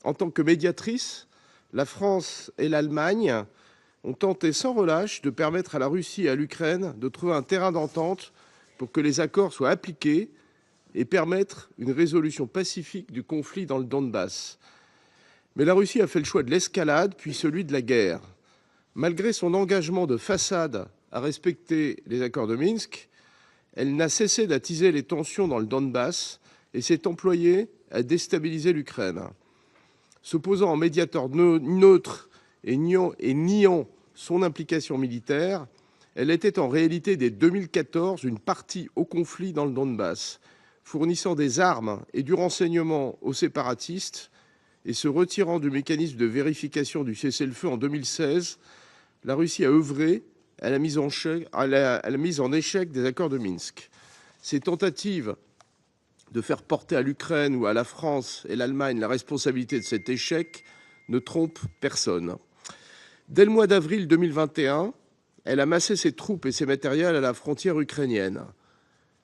S11: En tant que médiatrice, la France et l'Allemagne ont tenté sans relâche de permettre à la Russie et à l'Ukraine de trouver un terrain d'entente pour que les accords soient appliqués et permettre une résolution pacifique du conflit dans le Donbass. Mais la Russie a fait le choix de l'escalade, puis celui de la guerre. Malgré son engagement de façade à respecter les accords de Minsk, elle n'a cessé d'attiser les tensions dans le Donbass et s'est employée à déstabiliser l'Ukraine. Se posant en médiateur neutre et niant son implication militaire, elle était en réalité dès 2014 une partie au conflit dans le Donbass, fournissant des armes et du renseignement aux séparatistes et se retirant du mécanisme de vérification du cessez-le-feu en 2016, la Russie a œuvré à la mise en échec des accords de Minsk. Ces tentatives de faire porter à l'Ukraine ou à la France et l'Allemagne la responsabilité de cet échec ne trompent personne. Dès le mois d'avril 2021, elle a massé ses troupes et ses matériels à la frontière ukrainienne.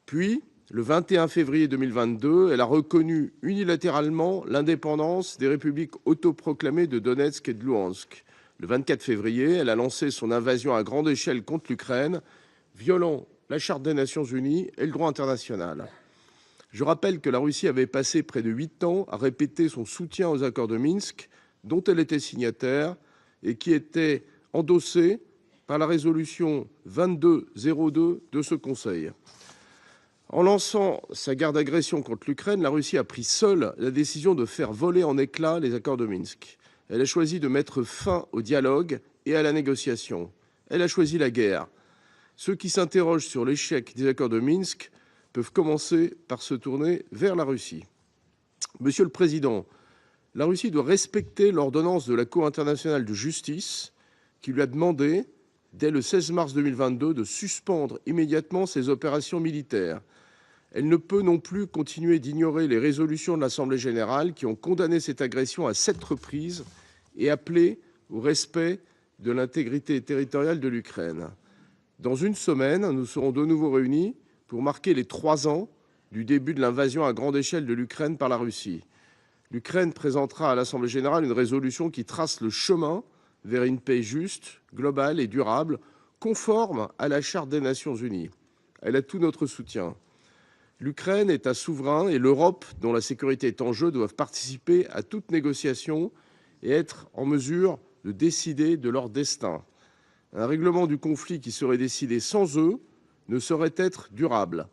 S11: Puis, le 21 février 2022, elle a reconnu unilatéralement l'indépendance des républiques autoproclamées de Donetsk et de Louhansk. Le 24 février, elle a lancé son invasion à grande échelle contre l'Ukraine, violant la Charte des Nations Unies et le droit international. Je rappelle que la Russie avait passé près de 8 ans à répéter son soutien aux accords de Minsk, dont elle était signataire, et qui étaient endossés par la résolution 2202 de ce Conseil. En lançant sa guerre d'agression contre l'Ukraine, la Russie a pris seule la décision de faire voler en éclats les accords de Minsk. Elle a choisi de mettre fin au dialogue et à la négociation. Elle a choisi la guerre. Ceux qui s'interrogent sur l'échec des accords de Minsk peuvent commencer par se tourner vers la Russie. Monsieur le Président, la Russie doit respecter l'ordonnance de la Cour internationale de justice qui lui a demandé, dès le 16 mars 2022, de suspendre immédiatement ses opérations militaires. Elle ne peut non plus continuer d'ignorer les résolutions de l'Assemblée générale qui ont condamné cette agression à 7 reprises et appelé au respect de l'intégrité territoriale de l'Ukraine. Dans une semaine, nous serons de nouveau réunis pour marquer les 3 ans du début de l'invasion à grande échelle de l'Ukraine par la Russie. L'Ukraine présentera à l'Assemblée générale une résolution qui trace le chemin vers une paix juste, globale et durable, conforme à la Charte des Nations Unies. Elle a tout notre soutien. L'Ukraine, État souverain, et l'Europe, dont la sécurité est en jeu, doivent participer à toute négociation et être en mesure de décider de leur destin. Un règlement du conflit qui serait décidé sans eux ne saurait être durable.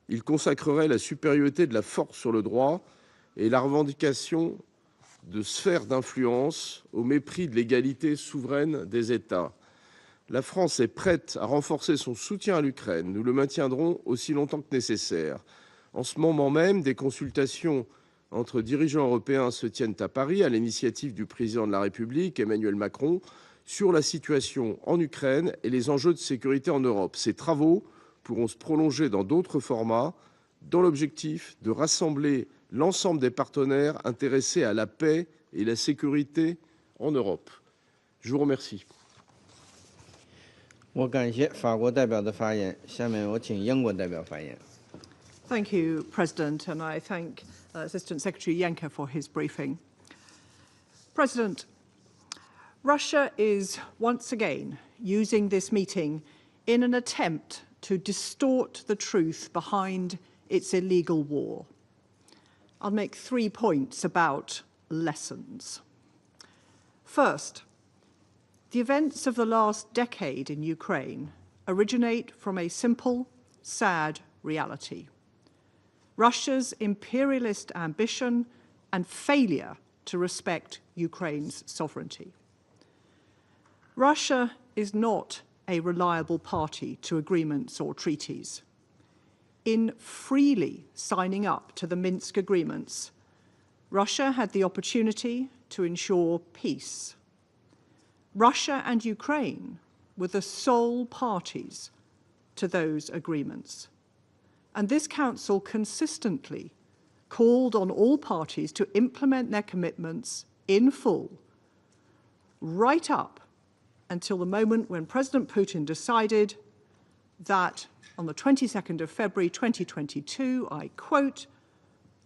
S11: Il consacrerait la supériorité de la force sur le droit et la revendication de sphères d'influence au mépris de l'égalité souveraine des États. La France est prête à renforcer son soutien à l'Ukraine. Nous le maintiendrons aussi longtemps que nécessaire. En ce moment même, des consultations entre dirigeants européens se tiennent à Paris à l'initiative du président de la République, Emmanuel Macron, sur la situation en Ukraine et les enjeux de sécurité en Europe. Ces travaux pourront se prolonger dans d'autres formats, dans l'objectif de rassembler l'ensemble des partenaires intéressés à la paix et la sécurité en Europe. Je vous remercie.
S2: 我感谢法国代表的发言，下面我请英国代表发言。
S12: Thank you, President, and I thank Assistant Secretary Yenka for his briefing. President, Russia is once again using this meeting in an attempt to distort the truth behind its illegal war. I'll make 3 points about lessons. First, the events of the last decade in Ukraine originate from a simple, sad reality. Russia's imperialist ambition and failure to respect Ukraine's sovereignty. Russia is not a reliable party to agreements or treaties. In freely signing up to the Minsk agreements, Russia had the opportunity to ensure peace. Russia and Ukraine were the sole parties to those agreements. And this Council consistently called on all parties to implement their commitments in full, right up until the moment when President Putin decided that on the 22nd of February 2022, I quote,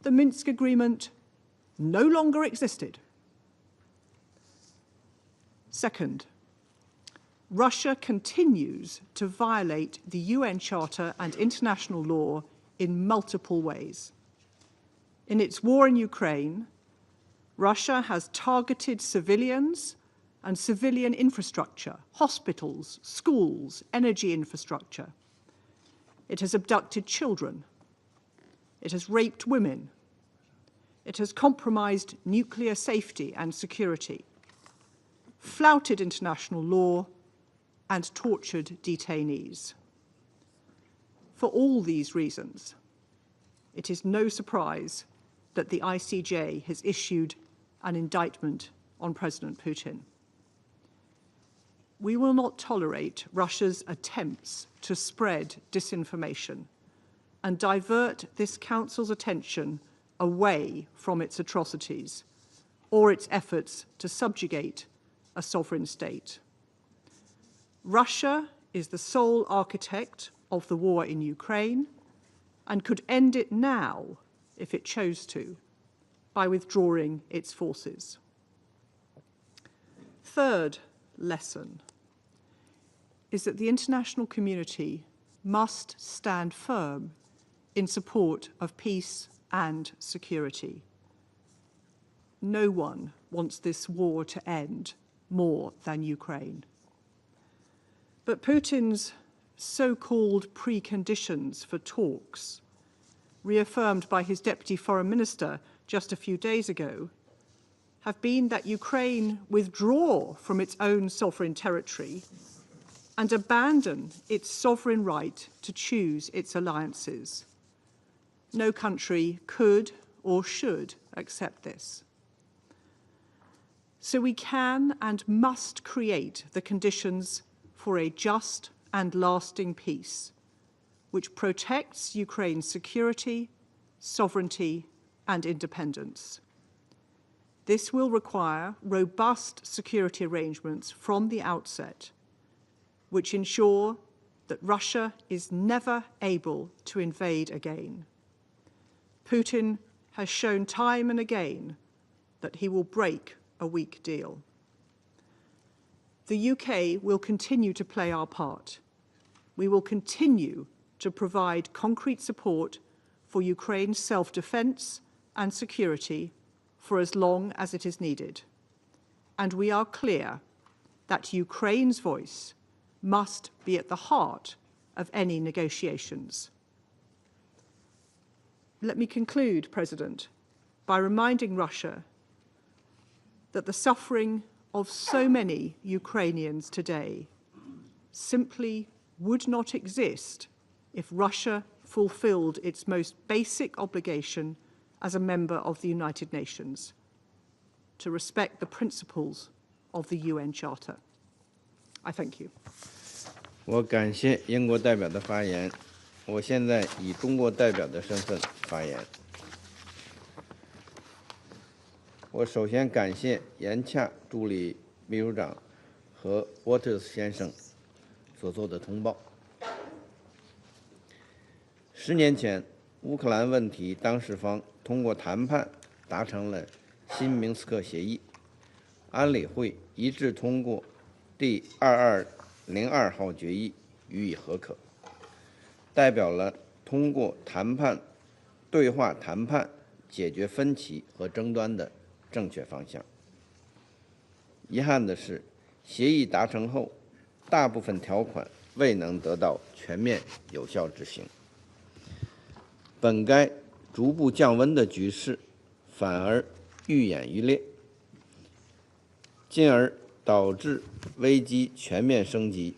S12: "The Minsk agreement no longer existed." Second, Russia continues to violate the UN Charter and international law in multiple ways. In its war in Ukraine, Russia has targeted civilians and civilian infrastructure, hospitals, schools, energy infrastructure. It has abducted children. It has raped women. It has compromised nuclear safety and security, flouted international law, and tortured detainees. For all these reasons, it is no surprise that the ICJ has issued an indictment on President Putin. We will not tolerate Russia's attempts to spread disinformation and divert this Council's attention away from its atrocities or its efforts to subjugate a sovereign state. Russia is the sole architect of the war in Ukraine and could end it now, if it chose to, by withdrawing its forces. Third lesson is that the international community must stand firm in support of peace and security. No one wants this war to end more than Ukraine. But Putin's so-called preconditions for talks, reaffirmed by his Deputy Foreign Minister just a few days ago, have been that Ukraine withdraw from its own sovereign territory and abandon its sovereign right to choose its alliances. No country could or should accept this. So we can and must create the conditions for a just and lasting peace, which protects Ukraine's security, sovereignty, and independence. This will require robust security arrangements from the outset, which ensure that Russia is never able to invade again. Putin has shown time and again that he will break a weak deal. The UK will continue to play our part. We will continue to provide concrete support for Ukraine's self-defense and security for as long as it is needed. And we are clear that Ukraine's voice must be at the heart of any negotiations. Let me conclude, President, by reminding Russia that the suffering of so many Ukrainians today simply would not exist if Russia fulfilled its most basic obligation as a member of the United Nations, to respect the principles of the UN Charter. I thank you.
S2: 我感谢英国代表的发言。我现在以中国代表的身份发言。我首先感谢严洽助理秘书长和 Reuters 先生所做的通报。10年前，乌克兰问题当事方通过谈判达成了新明斯克协议，安理会一致通过第2202号决议予以核可，代表了通过对话谈判解决分歧和争端的正确方向。遗憾的是，协议达成后，大部分条款未能得到全面有效执行。本该逐步降温的局势，反而愈演愈烈，进而导致危机全面升级，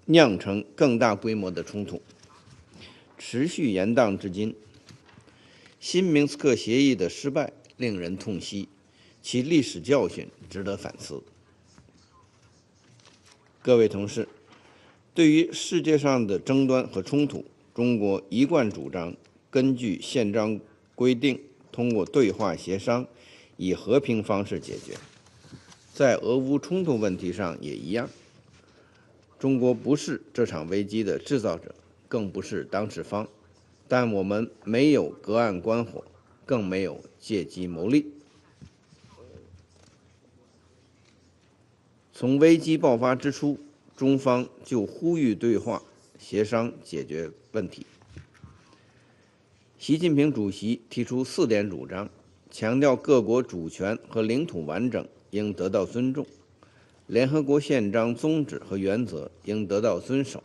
S2: 酿成更大规模的冲突，持续延宕至今。新明斯克协议的失败令人痛惜，其历史教训值得反思。各位同事，对于世界上的争端和冲突，中国一贯主张根据宪章规定，通过对话协商，以和平方式解决。在俄乌冲突问题上也一样，中国不是这场危机的制造者，更不是当事方，但我们没有隔岸观火，更没有借机谋利。从危机爆发之初，中方就呼吁对话协商解决问题。习近平主席提出4点主张，强调各国主权和领土完整应得到尊重，联合国宪章宗旨和原则应得到遵守，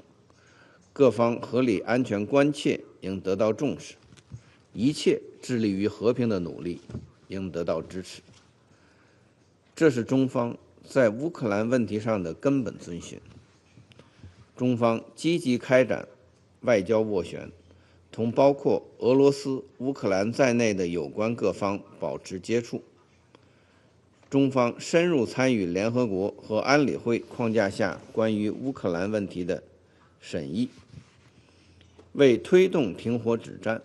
S2: 各方合理安全关切应得到重视，一切致力于和平的努力应得到支持。这是中方在乌克兰问题上的根本遵循。中方积极开展外交斡旋，同包括俄罗斯、乌克兰在内的有关各方保持接触。中方深入参与联合国和安理会框架下关于乌克兰问题的审议，为推动停火止战、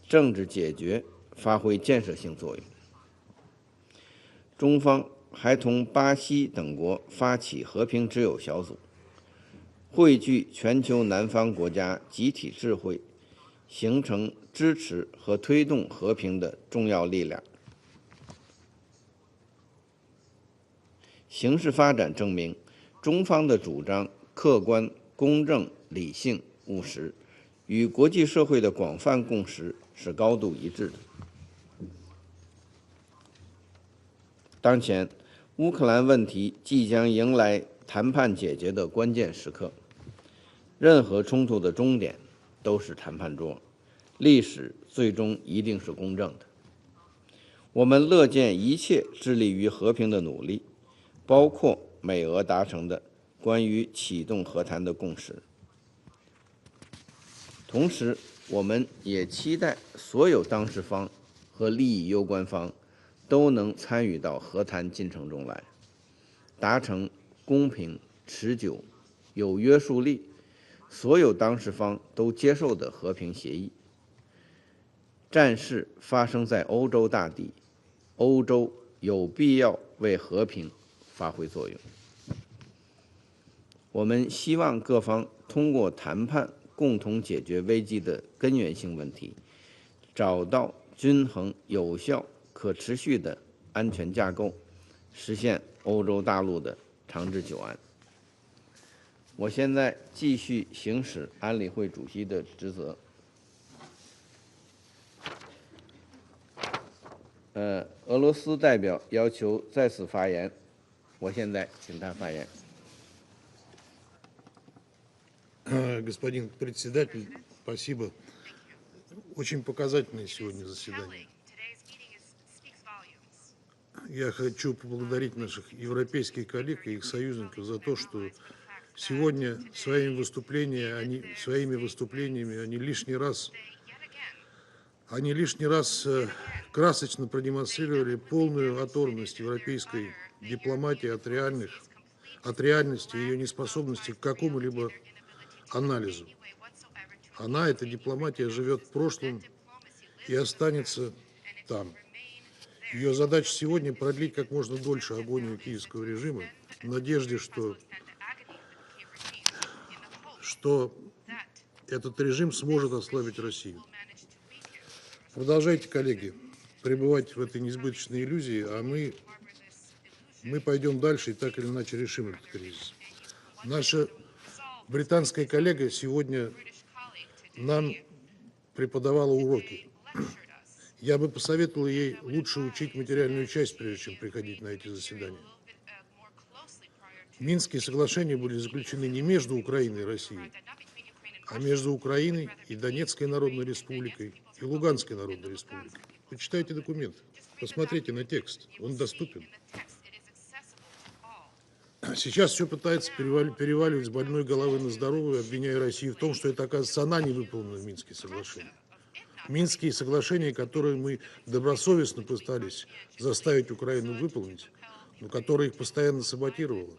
S2: 政治解决发挥建设性作用。中方还同巴西等国发起和平之友小组，汇聚全球南方国家集体智慧，形成支持和推动和平的重要力量。形势发展证明，中方的主张客观、公正、理性、务实，与国际社会的广泛共识是高度一致的。当前，乌克兰问题即将迎来谈判解决的关键时刻，任何冲突的终点都是谈判桌，历史最终一定是公正的。我们乐见一切致力于和平的努力，包括美俄达成的关于启动和谈的共识。同时，我们也期待所有当事方和利益攸关方都能参与到和谈进程中来，达成公平、持久、有约束力、所有当事方都接受的和平协议。战事发生在欧洲大地，欧洲有必要为和平发挥作用。我们希望各方通过谈判共同解决危机的根源性问题，找到均衡、有效、可持续的安全架构，实现欧洲大陆的长治久安。我现在继续行使安理会主席的职责。俄罗斯代表要求再次发言，我现在请他发言。
S13: Господин председатель, спасибо. Очень показательное сегодня заседание. Я хочу поблагодарить наших европейских коллег и их союзников за то, что сегодня своими выступлениями они лишний раз красочно продемонстрировали полную оторванность европейской дипломатии от реальности и ее неспособности к какому-либо анализу. Эта дипломатия, живет в прошлом и останется там. Ее задача сегодня продлить как можно дольше агонию киевского режима в надежде, что этот режим сможет ослабить Россию. Продолжайте, коллеги, пребывать в этой несбыточной иллюзии, а мы пойдем дальше и так или иначе решим этот кризис. Наша британская коллега сегодня нам преподавала уроки. Я бы посоветовал ей лучше учить материальную часть, прежде чем приходить на эти заседания. Минские соглашения были заключены не между Украиной и Россией, а между Украиной и Донецкой Народной Республикой и Луганской Народной Республикой. Почитайте документ, посмотрите на текст, он доступен. Сейчас все пытается переваливать с больной головы на здоровую, обвиняя Россию в том, что это, оказывается, она не выполнила Минские соглашения. Минские соглашения, которые мы добросовестно пытались заставить Украину выполнить, но которая их постоянно саботировала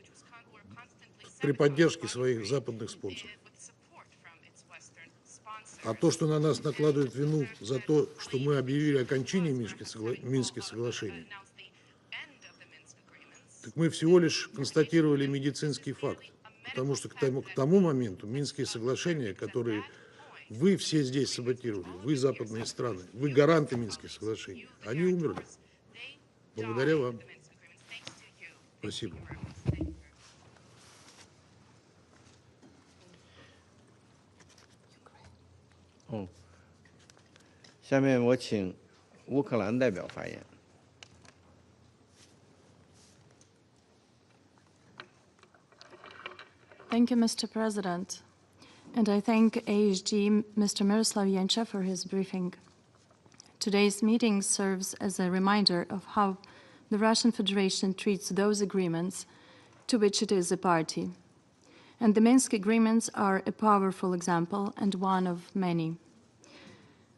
S13: при поддержке своих западных спонсоров. А то, что на нас накладывают вину за то, что мы объявили окончание Минских соглашений, так мы всего лишь констатировали медицинский факт. Потому что к тому моменту Минские соглашения, которые вы все здесь саботировали, вы западные страны, вы гаранты Минских соглашений, они умерли. Благодаря вам. Спасибо.
S2: 下面我请乌克兰代表发言。
S14: Thank you, Mr. President. And I thank AHG Mr. Miroslav Jenča for his briefing. Today's meeting serves as a reminder of how the Russian Federation treats those agreements to which it is a party. And the Minsk agreements are a powerful example and one of many.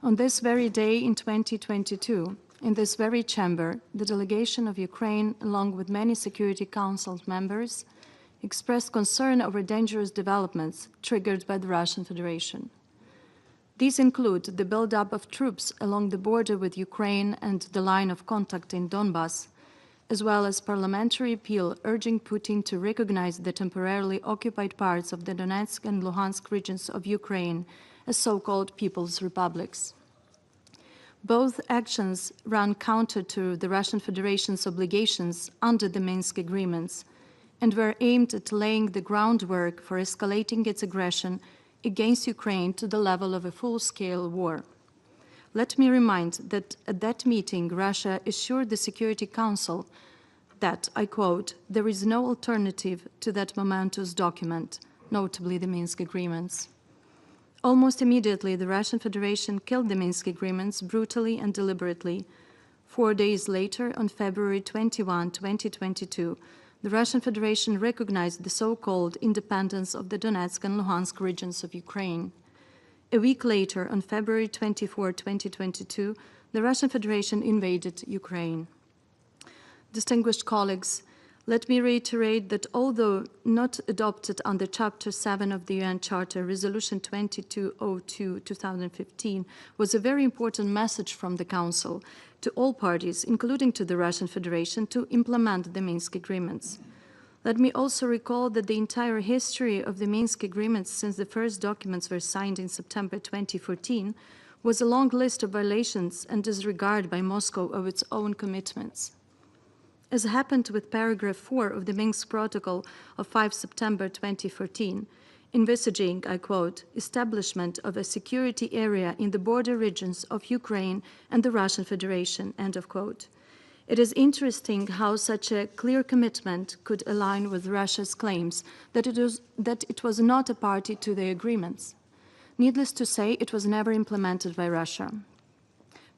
S14: On this very day in 2022, in this very chamber, the delegation of Ukraine, along with many Security Council members, expressed concern over dangerous developments triggered by the Russian Federation. These include the buildup of troops along the border with Ukraine and the line of contact in Donbass, as well as parliamentary appeal urging Putin to recognize the temporarily occupied parts of the Donetsk and Luhansk regions of Ukraine as so-called People's Republics. Both actions run counter to the Russian Federation's obligations under the Minsk agreements and were aimed at laying the groundwork for escalating its aggression against Ukraine to the level of a full-scale war. Let me remind that at that meeting, Russia assured the Security Council that, I quote, "there is no alternative to that momentous document," notably the Minsk agreements. Almost immediately, the Russian Federation killed the Minsk agreements brutally and deliberately. 4 days later, on February 21, 2022, the Russian Federation recognized the so-called independence of the Donetsk and Luhansk regions of Ukraine. A week later, on February 24, 2022, the Russian Federation invaded Ukraine. Distinguished colleagues, let me reiterate that although not adopted under Chapter 7 of the UN Charter, Resolution 2202/2015 was a very important message from the Council to all parties, including to the Russian Federation, to implement the Minsk agreements. Let me also recall that the entire history of the Minsk agreements since the first documents were signed in September 2014 was a long list of violations and disregard by Moscow of its own commitments. As happened with paragraph 4 of the Minsk Protocol of 5 September 2014, envisaging, I quote, "establishment of a security area in the border regions of Ukraine and the Russian Federation," end of quote. It is interesting how such a clear commitment could align with Russia's claims that it was not a party to the agreements. Needless to say, it was never implemented by Russia.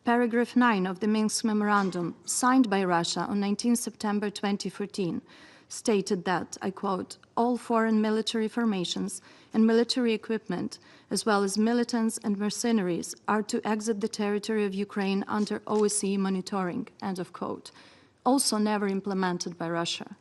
S14: Paragraph 9 of the Minsk Memorandum, signed by Russia on 19 September 2014, stated that, I quote, "all foreign military formations and military equipment, as well as militants and mercenaries, are to exit the territory of Ukraine under OSCE monitoring," end of quote, also never implemented by Russia.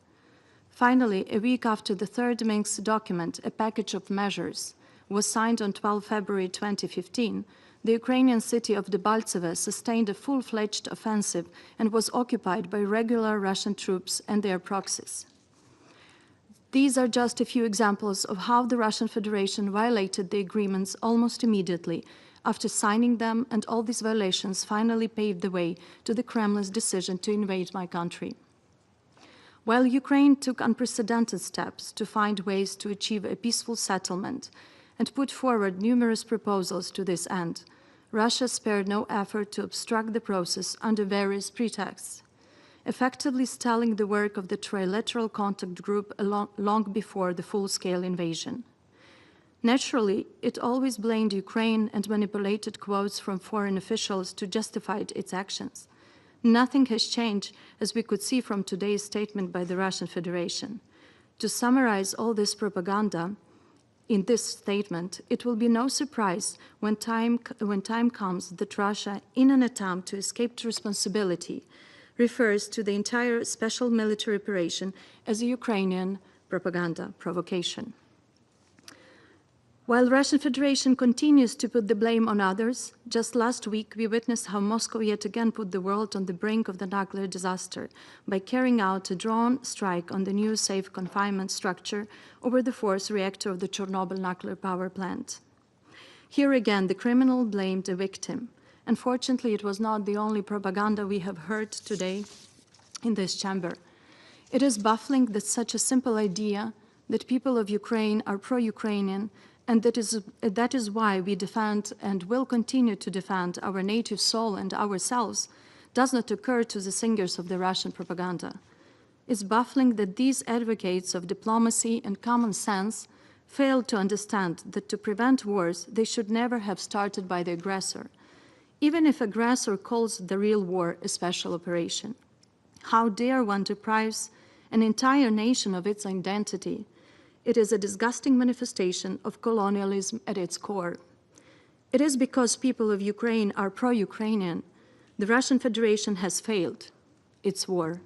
S14: Finally, a week after the third Minsk document, a package of measures, was signed on 12 February 2015, the Ukrainian city of Debaltseve sustained a full-fledged offensive and was occupied by regular Russian troops and their proxies. These are just a few examples of how the Russian Federation violated the agreements almost immediately after signing them, and all these violations finally paved the way to the Kremlin's decision to invade my country. While Ukraine took unprecedented steps to find ways to achieve a peaceful settlement and put forward numerous proposals to this end, Russia spared no effort to obstruct the process under various pretexts, effectively stalling the work of the Trilateral Contact Group long before the full-scale invasion. Naturally, it always blamed Ukraine and manipulated quotes from foreign officials to justify its actions. Nothing has changed, as we could see from today's statement by the Russian Federation. To summarize all this propaganda in this statement, it will be no surprise when time comes that Russia, in an attempt to escape responsibility, refers to the entire special military operation as a Ukrainian propaganda provocation. While Russian Federation continues to put the blame on others, just last week we witnessed how Moscow yet again put the world on the brink of the nuclear disaster by carrying out a drone strike on the new safe confinement structure over the fourth reactor of the Chernobyl nuclear power plant. Here again, the criminal blamed a victim. Unfortunately, it was not the only propaganda we have heard today in this chamber. It is baffling that such a simple idea that people of Ukraine are pro-Ukrainian, and that is why we defend and will continue to defend our native soul and ourselves, does not occur to the singers of the Russian propaganda. It's baffling that these advocates of diplomacy and common sense fail to understand that to prevent wars, they should never have started by the aggressor, even if aggressor calls the real war a special operation. How dare one deprive an entire nation of its identity? It is a disgusting manifestation of colonialism at its core. It is because people of Ukraine are pro-Ukrainian, the Russian Federation has failed its war.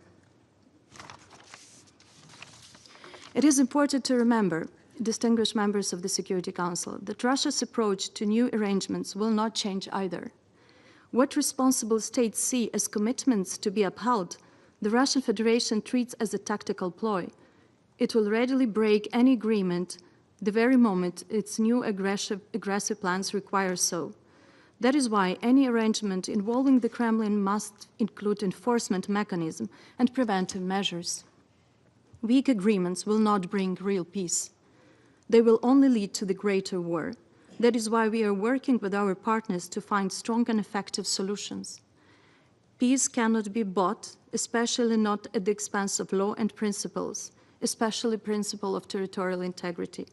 S14: It is important to remember, distinguished members of the Security Council, that Russia's approach to new arrangements will not change either. What responsible states see as commitments to be upheld, the Russian Federation treats as a tactical ploy. It will readily break any agreement the very moment its new aggressive plans require so. That is why any arrangement involving the Kremlin must include enforcement mechanism and preventive measures. Weak agreements will not bring real peace. They will only lead to the greater war. That is why we are working with our partners to find strong and effective solutions. Peace cannot be bought, especially not at the expense of law and principles, especially principle of territorial integrity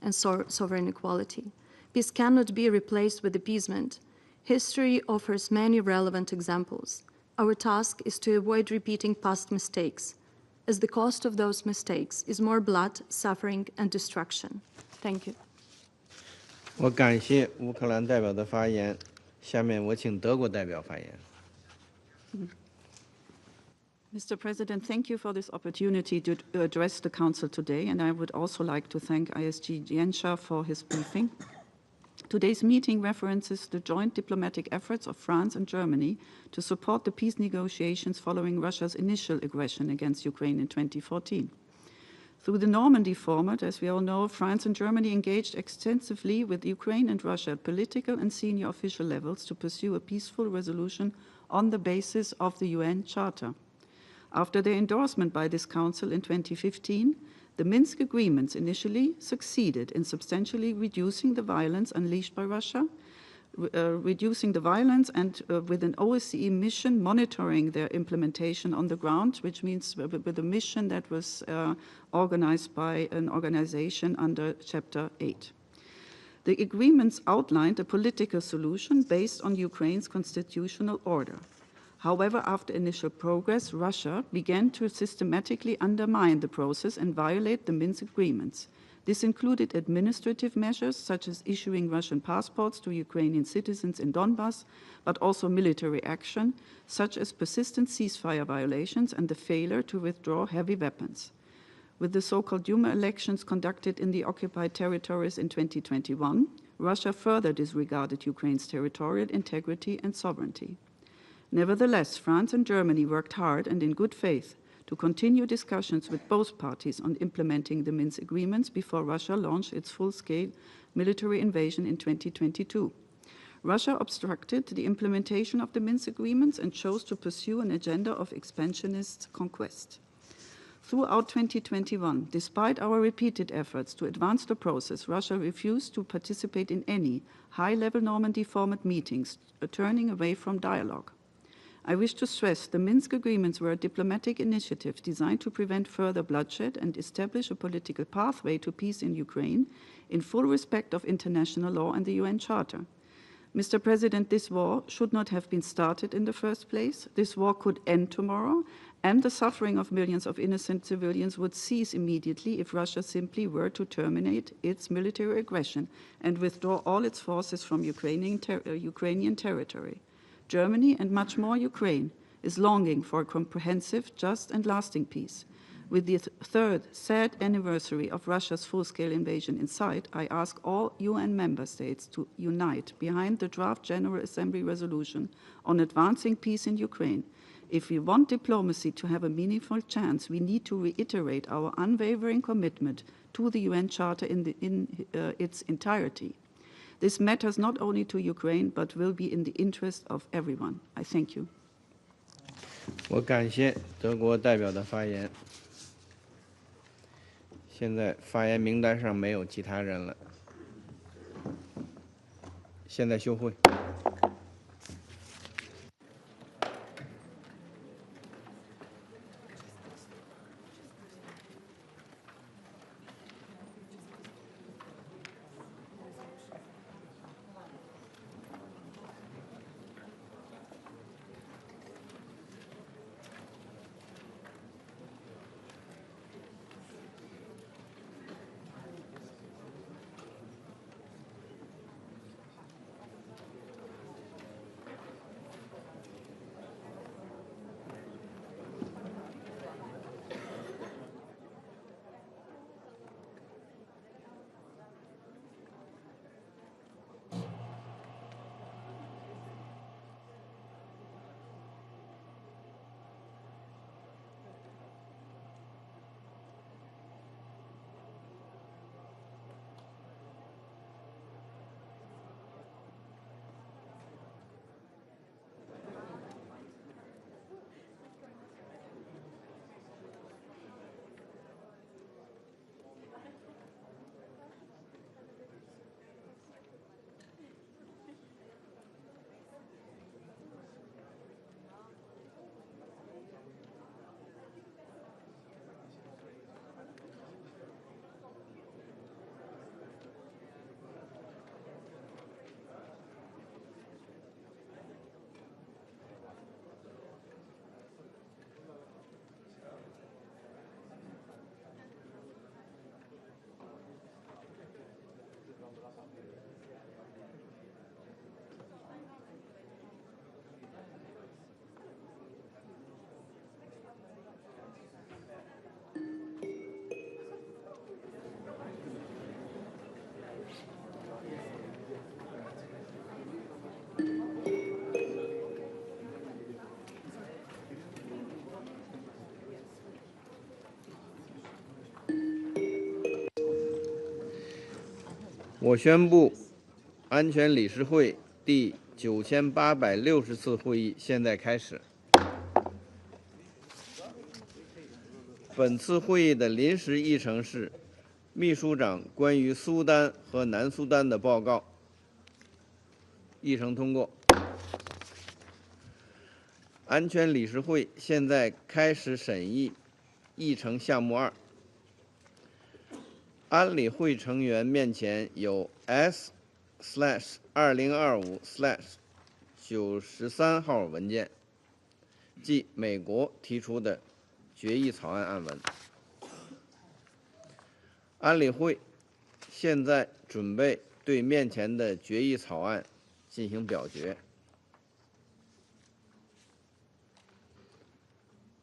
S14: and sovereign equality. Peace cannot be replaced with appeasement. History offers many relevant examples. Our task is to avoid repeating past mistakes, as the cost of those mistakes is more blood, suffering, and destruction. Thank you.
S2: 我感谢乌克兰代表的发言，下面我请德国代表发言。
S15: Mr. President, thank you for this opportunity to address the Council today, and I would also like to thank ISG Jenscha for his briefing. Today's meeting references the joint diplomatic efforts of France and Germany to support the peace negotiations following Russia's initial aggression against Ukraine in 2014. Through the Normandy format, as we all know, France and Germany engaged extensively with Ukraine and Russia at political and senior official levels to pursue a peaceful resolution on the basis of the UN Charter. After their endorsement by this Council in 2015, the Minsk agreements initially succeeded in substantially reducing the violence unleashed by Russia, reducing the violence and with an OSCE mission monitoring their implementation on the ground, which means with a mission that was organized by an organization under Chapter 8. The agreements outlined a political solution based on Ukraine's constitutional order. However, after initial progress, Russia began to systematically undermine the process and violate the Minsk agreements. This included administrative measures such as issuing Russian passports to Ukrainian citizens in Donbas, but also military action such as persistent ceasefire violations and the failure to withdraw heavy weapons. With the so-called Duma elections conducted in the occupied territories in 2021, Russia further disregarded Ukraine's territorial integrity and sovereignty. Nevertheless, France and Germany worked hard and in good faith to continue discussions with both parties on implementing the Minsk agreements before Russia launched its full-scale military invasion in 2022. Russia obstructed the implementation of the Minsk agreements and chose to pursue an agenda of expansionist conquest. Throughout 2021, despite our repeated efforts to advance the process, Russia refused to participate in any high-level Normandy format meetings, turning away from dialogue. I wish to stress the Minsk agreements were a diplomatic initiative designed to prevent further bloodshed and establish a political pathway to peace in Ukraine in full respect of international law and the UN Charter. Mr. President, this war should not have been started in the first place. This war could end tomorrow, and the suffering of millions of innocent civilians would cease immediately if Russia simply were to terminate its military aggression and withdraw all its forces from Ukrainian territory. Germany, and much more Ukraine, is longing for a comprehensive, just and lasting peace. With the third sad anniversary of Russia's full-scale invasion in sight, I ask all UN member states to unite behind the draft General Assembly resolution on advancing peace in Ukraine. If we want diplomacy to have a meaningful chance, we need to reiterate our unwavering commitment to the UN Charter in its entirety. This matters not only to Ukraine, but will be in the interest of everyone. I thank you.
S2: 我感谢德国代表的发言。现在发言名单上没有其他人了。现在休会。我宣布，安全理事会第9860次会议现在开始。本次会议的临时议程是秘书长关于苏丹和南苏丹的报告。议程通过。安全理事会现在开始审议议程项目2。安理会成员面前有 S/2025/93号文件，即美国提出的决议草案案文。安理会现在准备对面前的决议草案进行表决。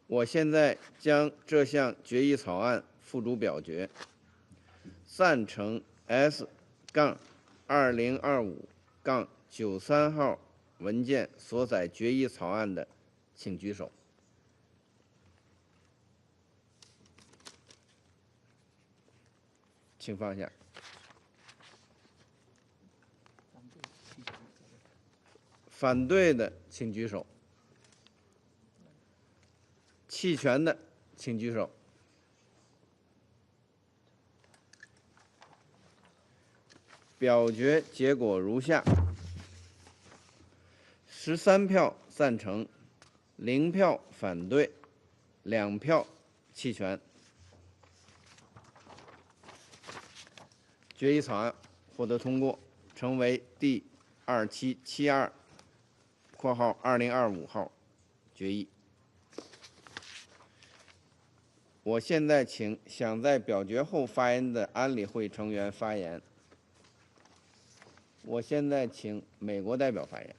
S2: 我现在将这项决议草案付诸表决。赞成 S/2025/93号文件所载决议草案的，请举手。请放下。反对的，请举手。弃权的，请举手。表决结果如下：13票赞成，0票反对，2票弃权。决议草案获得通过，成为第2772（2025号）决议。我现在请想在表决后发言的安理会成员发言。我现在请美国代表发言。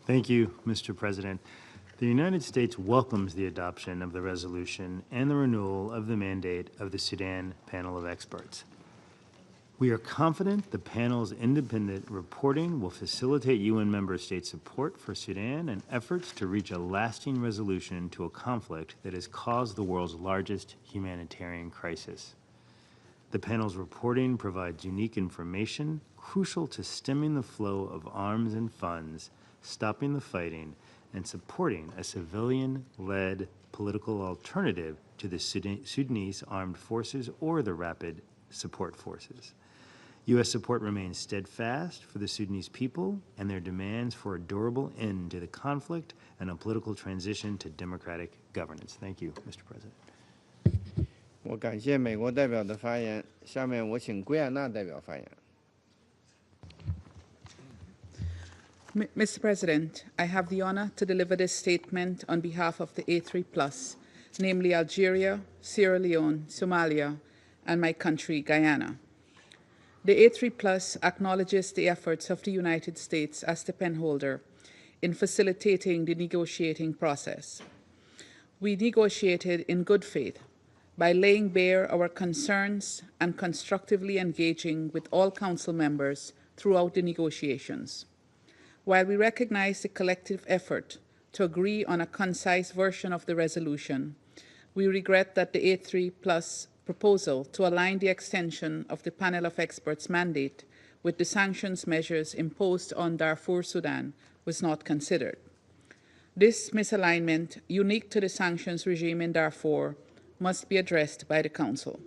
S5: Thank you, Mr. President. The United States welcomes the adoption of the resolution and the renewal of the mandate of the Sudan Panel of Experts. We are confident the panel's independent reporting will facilitate UN member state support for Sudan and efforts to reach a lasting resolution to a conflict that has caused the world's largest humanitarian crisis. The panel's reporting provides unique information crucial to stemming the flow of arms and funds, stopping the fighting, and supporting a civilian-led political alternative to the Sudanese armed forces or the rapid support forces. U.S. support remains steadfast for the Sudanese people and their demands for a durable end to the conflict and a political transition to democratic governance. Thank you, Mr. President.
S2: 我感谢美国代表的发言，下面我请圭亚那代表发言。
S6: Mr. President, I have the honor to deliver this statement on behalf of the A3+, namely Algeria, Sierra Leone, Somalia, and my country, Guyana. The A3+ acknowledges the efforts of the United States as the penholder in facilitating the negotiating process. We negotiated in good faith by laying bare our concerns and constructively engaging with all Council members throughout the negotiations. While we recognize the collective effort to agree on a concise version of the resolution, we regret that the A3+ proposal to align the extension of the panel of experts' mandate with the sanctions measures imposed on Darfur, Sudan, was not considered. This misalignment, unique to the sanctions regime in Darfur, must be addressed by the Council.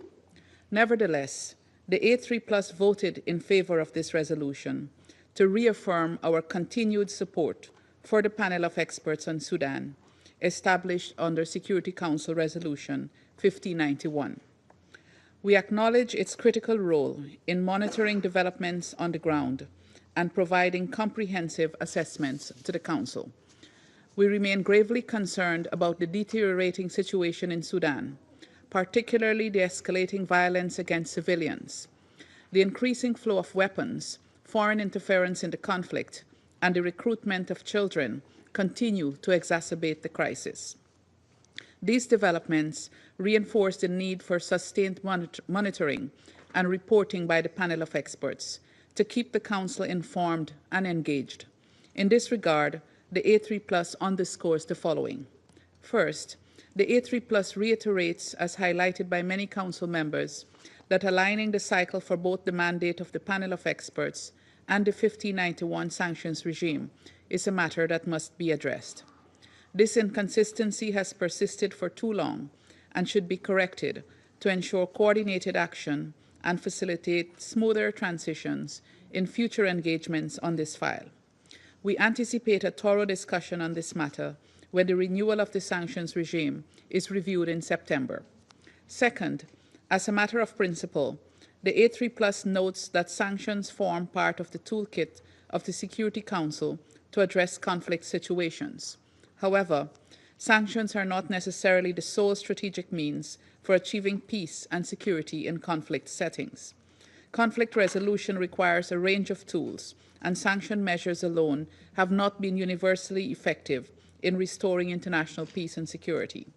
S6: Nevertheless, the A3+ voted in favor of this resolution to reaffirm our continued support for the panel of experts on Sudan, established under Security Council Resolution 1591. We acknowledge its critical role in monitoring developments on the ground and providing comprehensive assessments to the Council. We remain gravely concerned about the deteriorating situation in Sudan, particularly the escalating violence against civilians, the increasing flow of weapons, foreign interference in the conflict, and the recruitment of children continue to exacerbate the crisis. These developments reinforce the need for sustained monitoring and reporting by the panel of experts to keep the Council informed and engaged. In this regard, the A3+ underscores the following. First, the A3+ reiterates, as highlighted by many Council members, that aligning the cycle for both the mandate of the panel of experts and the 1591 sanctions regime is a matter that must be addressed. This inconsistency has persisted for too long and should be corrected to ensure coordinated action and facilitate smoother transitions in future engagements on this file. We anticipate a thorough discussion on this matter when the renewal of the sanctions regime is reviewed in September. Second, as a matter of principle, the A3+ notes that sanctions form part of the toolkit of the Security Council to address conflict situations. However, sanctions are not necessarily the sole strategic means for achieving peace and security in conflict settings. Conflict resolution requires a range of tools, and sanction measures alone have not been universally effective in restoring international peace and security.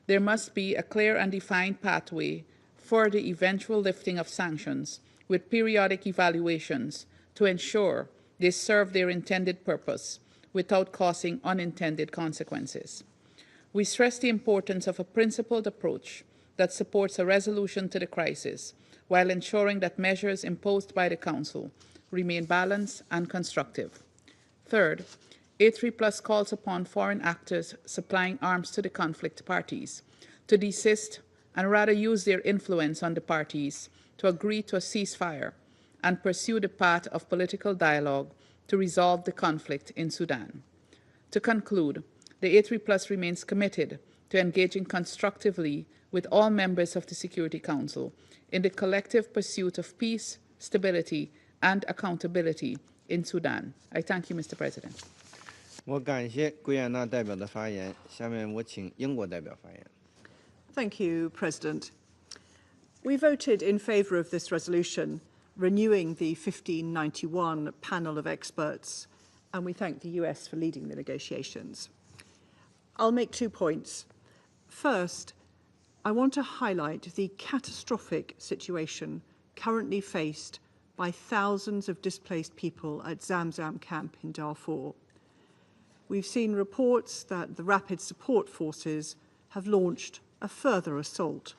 S6: There must be a clear and defined pathway for the eventual lifting of sanctions with periodic evaluations to ensure they serve their intended purpose without causing unintended consequences. We stress the importance of a principled approach that supports a resolution to the crisis while ensuring that measures imposed by the Council remain balanced and constructive. Third, A3+ calls upon foreign actors supplying arms to the conflict parties to desist and rather use their influence on the parties to agree to a ceasefire and pursue the path of political dialogue to resolve the conflict in Sudan. To conclude, the A3+ remains committed to engaging constructively with all members of the Security Council in the collective pursuit of peace, stability, and accountability in Sudan. I thank you, Mr. President.
S2: 我感谢圭亚那代表的发言，下面我请英国代表发言。
S12: Thank you, President. We voted in favour of this resolution, renewing the 1591 panel of experts, and we thank the US for leading the negotiations. I'll make 2 points. First, I want to highlight the catastrophic situation currently faced by thousands of displaced people at Zamzam camp in Darfur. We've seen reports that the Rapid Support Forces have launched a further assault,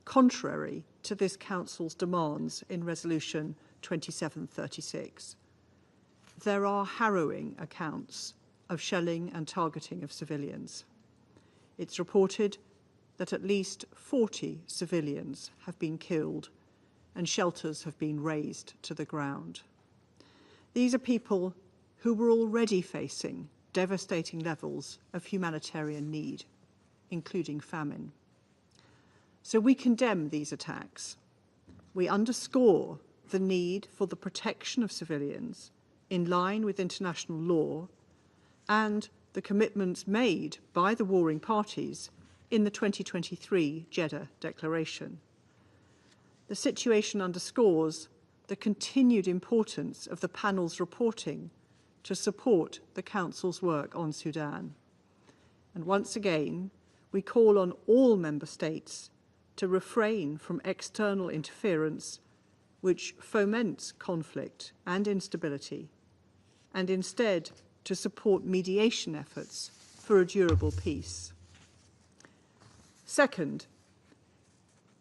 S12: contrary to this Council's demands in Resolution 2736. There are harrowing accounts of shelling and targeting of civilians. It's reported that at least 40 civilians have been killed and shelters have been razed to the ground. These are people who were already facing devastating levels of humanitarian need, including famine. So we condemn these attacks. We underscore the need for the protection of civilians in line with international law and the commitments made by the warring parties in the 2023 Jeddah Declaration. The situation underscores the continued importance of the panel's reporting to support the Council's work on Sudan. And once again, we call on all member states to refrain from external interference which foments conflict and instability, and instead to support mediation efforts for a durable peace. Second,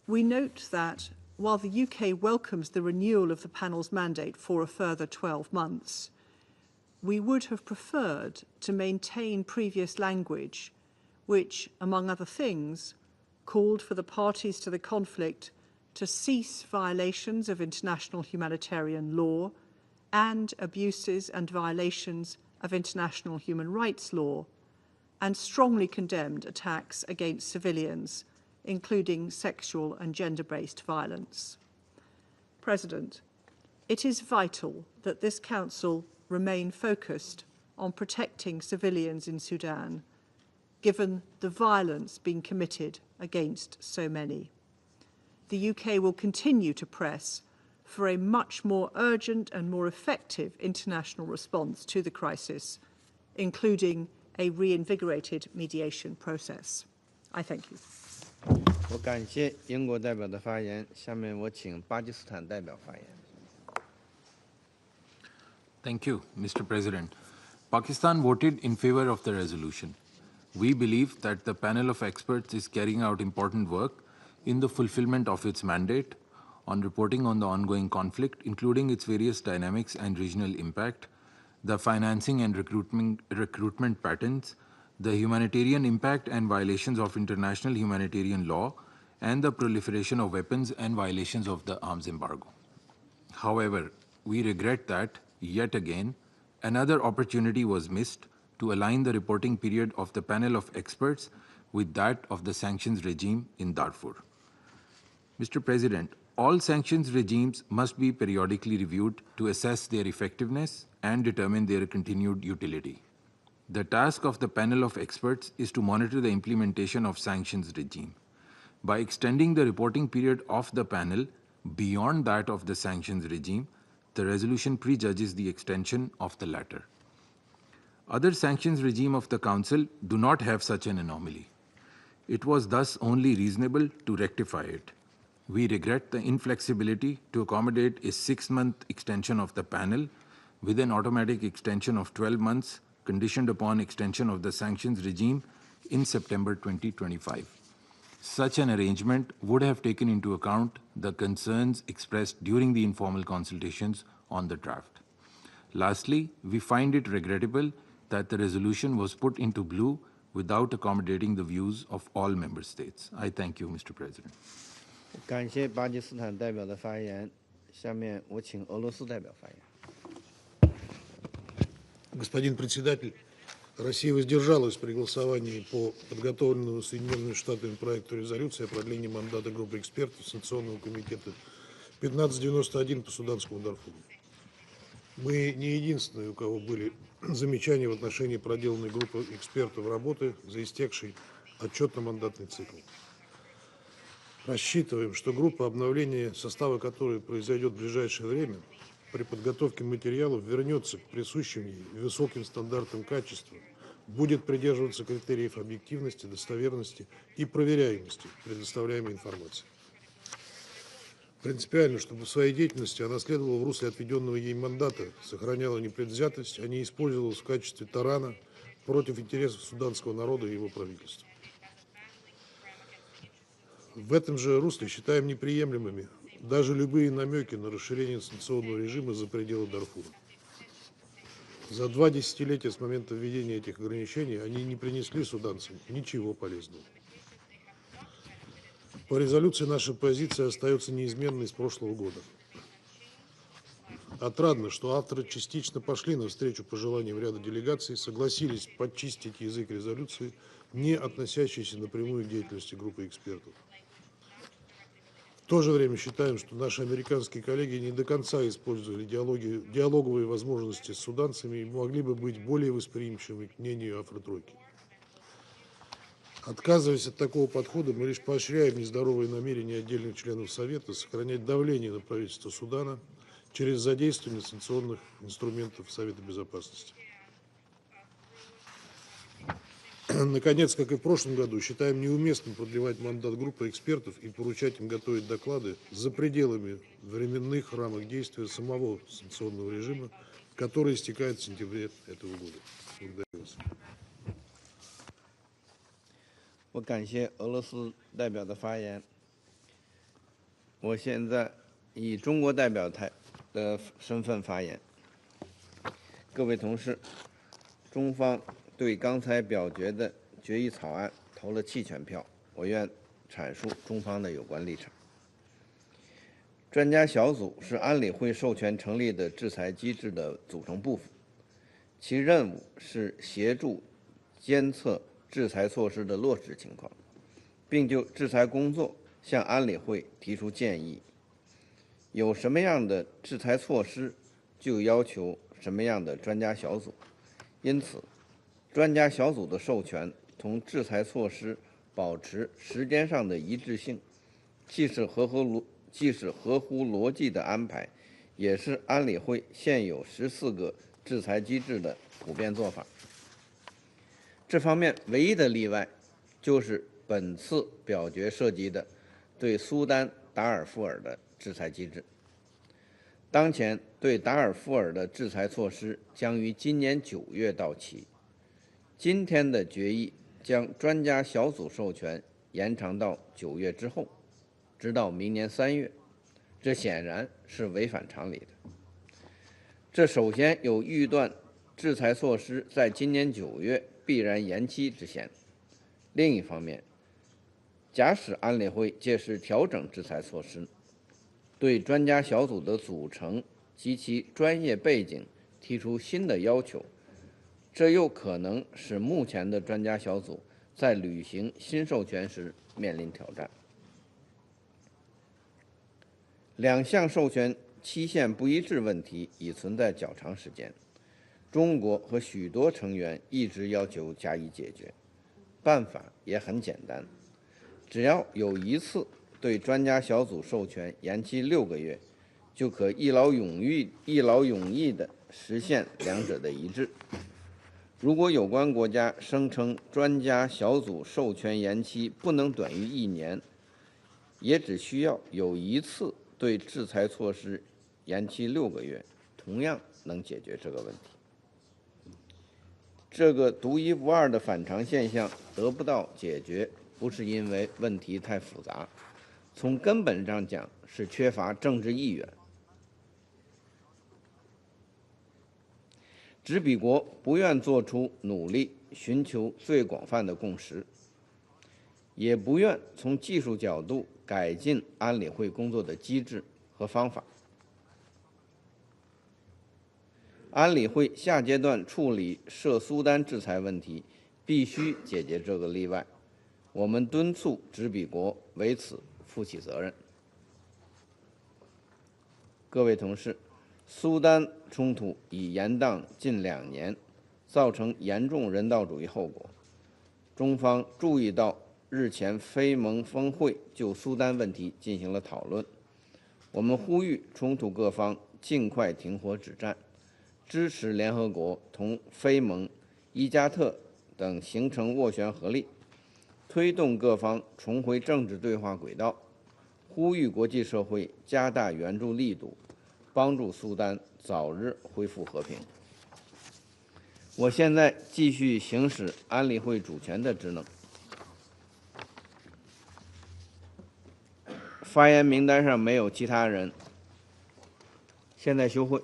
S12: we note that while the UK welcomes the renewal of the panel's mandate for a further 12 months, we would have preferred to maintain previous language which, among other things, called for the parties to the conflict to cease violations of international humanitarian law and abuses and violations of international human rights law, and strongly condemned attacks against civilians, including sexual and gender-based violence. President, it is vital that this Council remain focused on protecting civilians in Sudan, given the violence being committed against so many. The UK will continue to press for a much more urgent and more effective international response to the crisis, including a reinvigorated mediation process. I thank you.
S2: 我感谢英国代表的发言，下面我请巴基斯坦代表发言。
S16: Thank you, Mr. President. Pakistan voted in favor of the resolution. We believe that the panel of experts is carrying out important work in the fulfillment of its mandate on reporting on the ongoing conflict, including its various dynamics and regional impact, the financing and recruitment patterns, the humanitarian impact and violations of international humanitarian law, and the proliferation of weapons and violations of the arms embargo. However, we regret that, yet again, another opportunity was missed to align the reporting period of the panel of experts with that of the sanctions regime in Darfur. Mr. President, all sanctions regimes must be periodically reviewed to assess their effectiveness and determine their continued utility. The task of the panel of experts is to monitor the implementation of sanctions regime. By extending the reporting period of the panel beyond that of the sanctions regime, the resolution prejudges the extension of the latter. Other sanctions regime of the Council do not have such an anomaly. It was thus only reasonable to rectify it. We regret the inflexibility to accommodate a 6-month extension of the panel with an automatic extension of 12 months conditioned upon extension of the sanctions regime in September 2025. Such an arrangement would have taken into account the concerns expressed during the informal consultations on the draft. Lastly, we find it regrettable that the resolution was put into blue without accommodating the views of all member states. I thank you, Mr. President.
S2: 感谢巴基斯坦代表的发言，下面我请俄罗斯代表发言。
S13: Господин председатель, Россия воздержалась при голосовании по подготовленному Соединенными Штатами проекту резолюции о продлении мандата группы экспертов Санкционного комитета 1591 по Суданскому Дарфуру. Мы не единственные, у кого были замечания в отношении проделанной группы экспертов работы за истекший отчетно-мандатный цикл. Рассчитываем, что группа, обновления состава которой произойдет в ближайшее время, при подготовке материалов вернется к присущим ей высоким стандартам качества, будет придерживаться критериев объективности, достоверности и проверяемости предоставляемой информации. Принципиально, чтобы в своей деятельности она следовала в русле отведенного ей мандата, сохраняла непредвзятость, а не использовалась в качестве тарана против интересов суданского народа и его правительства. В этом же русле считаем неприемлемыми даже любые намеки на расширение санкционного режима за пределы Дарфура. За 2 десятилетия с момента введения этих ограничений они не принесли суданцам ничего полезного. По резолюции наша позиция остается неизменной с прошлого года. Отрадно, что авторы частично пошли навстречу пожеланиям ряда делегаций, согласились подчистить язык резолюции, не относящийся напрямую к деятельности группы экспертов. В то же время считаем, что наши американские коллеги не до конца использовали диалоговые возможности с суданцами и могли бы быть более восприимчивыми к мнению Афротройки. Отказываясь от такого подхода, мы лишь поощряем нездоровые намерения отдельных членов Совета сохранять давление на правительство Судана через задействование санкционных инструментов Совета Безопасности. Наконец, как и в прошлом году, считаем неуместным продлевать мандат группы экспертов и поручать им готовить доклады за пределами временных рамок действия самого санкционного режима, который истекает в сентябре этого года. Благодарю вас.
S2: 我感谢俄罗斯代表的发言。我现在以中国代表的身份发言。各位同事，中方对刚才表决的决议草案投了弃权票，我愿阐述中方的有关立场。专家小组是安理会授权成立的制裁机制的组成部分，其任务是协助监测制裁措施的落实情况，并就制裁工作向安理会提出建议。有什么样的制裁措施，就要求什么样的专家小组。因此，专家小组的授权同制裁措施保持时间上的一致性，既是合乎逻辑的安排，也是安理会现有14个制裁机制的普遍做法。这方面唯一的例外，就是本次表决涉及的对苏丹达尔富尔的制裁机制。当前对达尔富尔的制裁措施将于今年9月到期。今天的决议将专家小组授权延长到9月之后，直到明年3月，这显然是违反常理的。这首先有预断制裁措施在今年9月必然延期之嫌。另一方面，假使安理会届时调整制裁措施，对专家小组的组成及其专业背景提出新的要求，这又可能使目前的专家小组在履行新授权时面临挑战。两项授权期限不一致问题已存在较长时间，中国和许多成员一直要求加以解决。办法也很简单，只要有一次对专家小组授权延期6个月，就可一劳永逸地实现两者的一致。如果有关国家声称专家小组授权延期不能短于1年，也只需要有一次对制裁措施延期6个月，同样能解决这个问题。这个独一无二的反常现象得不到解决，不是因为问题太复杂，从根本上讲是缺乏政治意愿。执笔国不愿做出努力，寻求最广泛的共识，也不愿从技术角度改进安理会工作的机制和方法。安理会下阶段处理涉苏丹制裁问题，必须解决这个例外。我们敦促执笔国为此负起责任。各位同事，苏丹冲突已延宕近2年，造成严重人道主义后果。中方注意到日前非盟峰会就苏丹问题进行了讨论，我们呼吁冲突各方尽快停火止战，支持联合国同非盟伊加特等形成斡旋合力，推动各方重回政治对话轨道，呼吁国际社会加大援助力度，帮助苏丹早日恢复和平。我现在继续行使安理会主权的职能。发言名单上没有其他人，现在休会。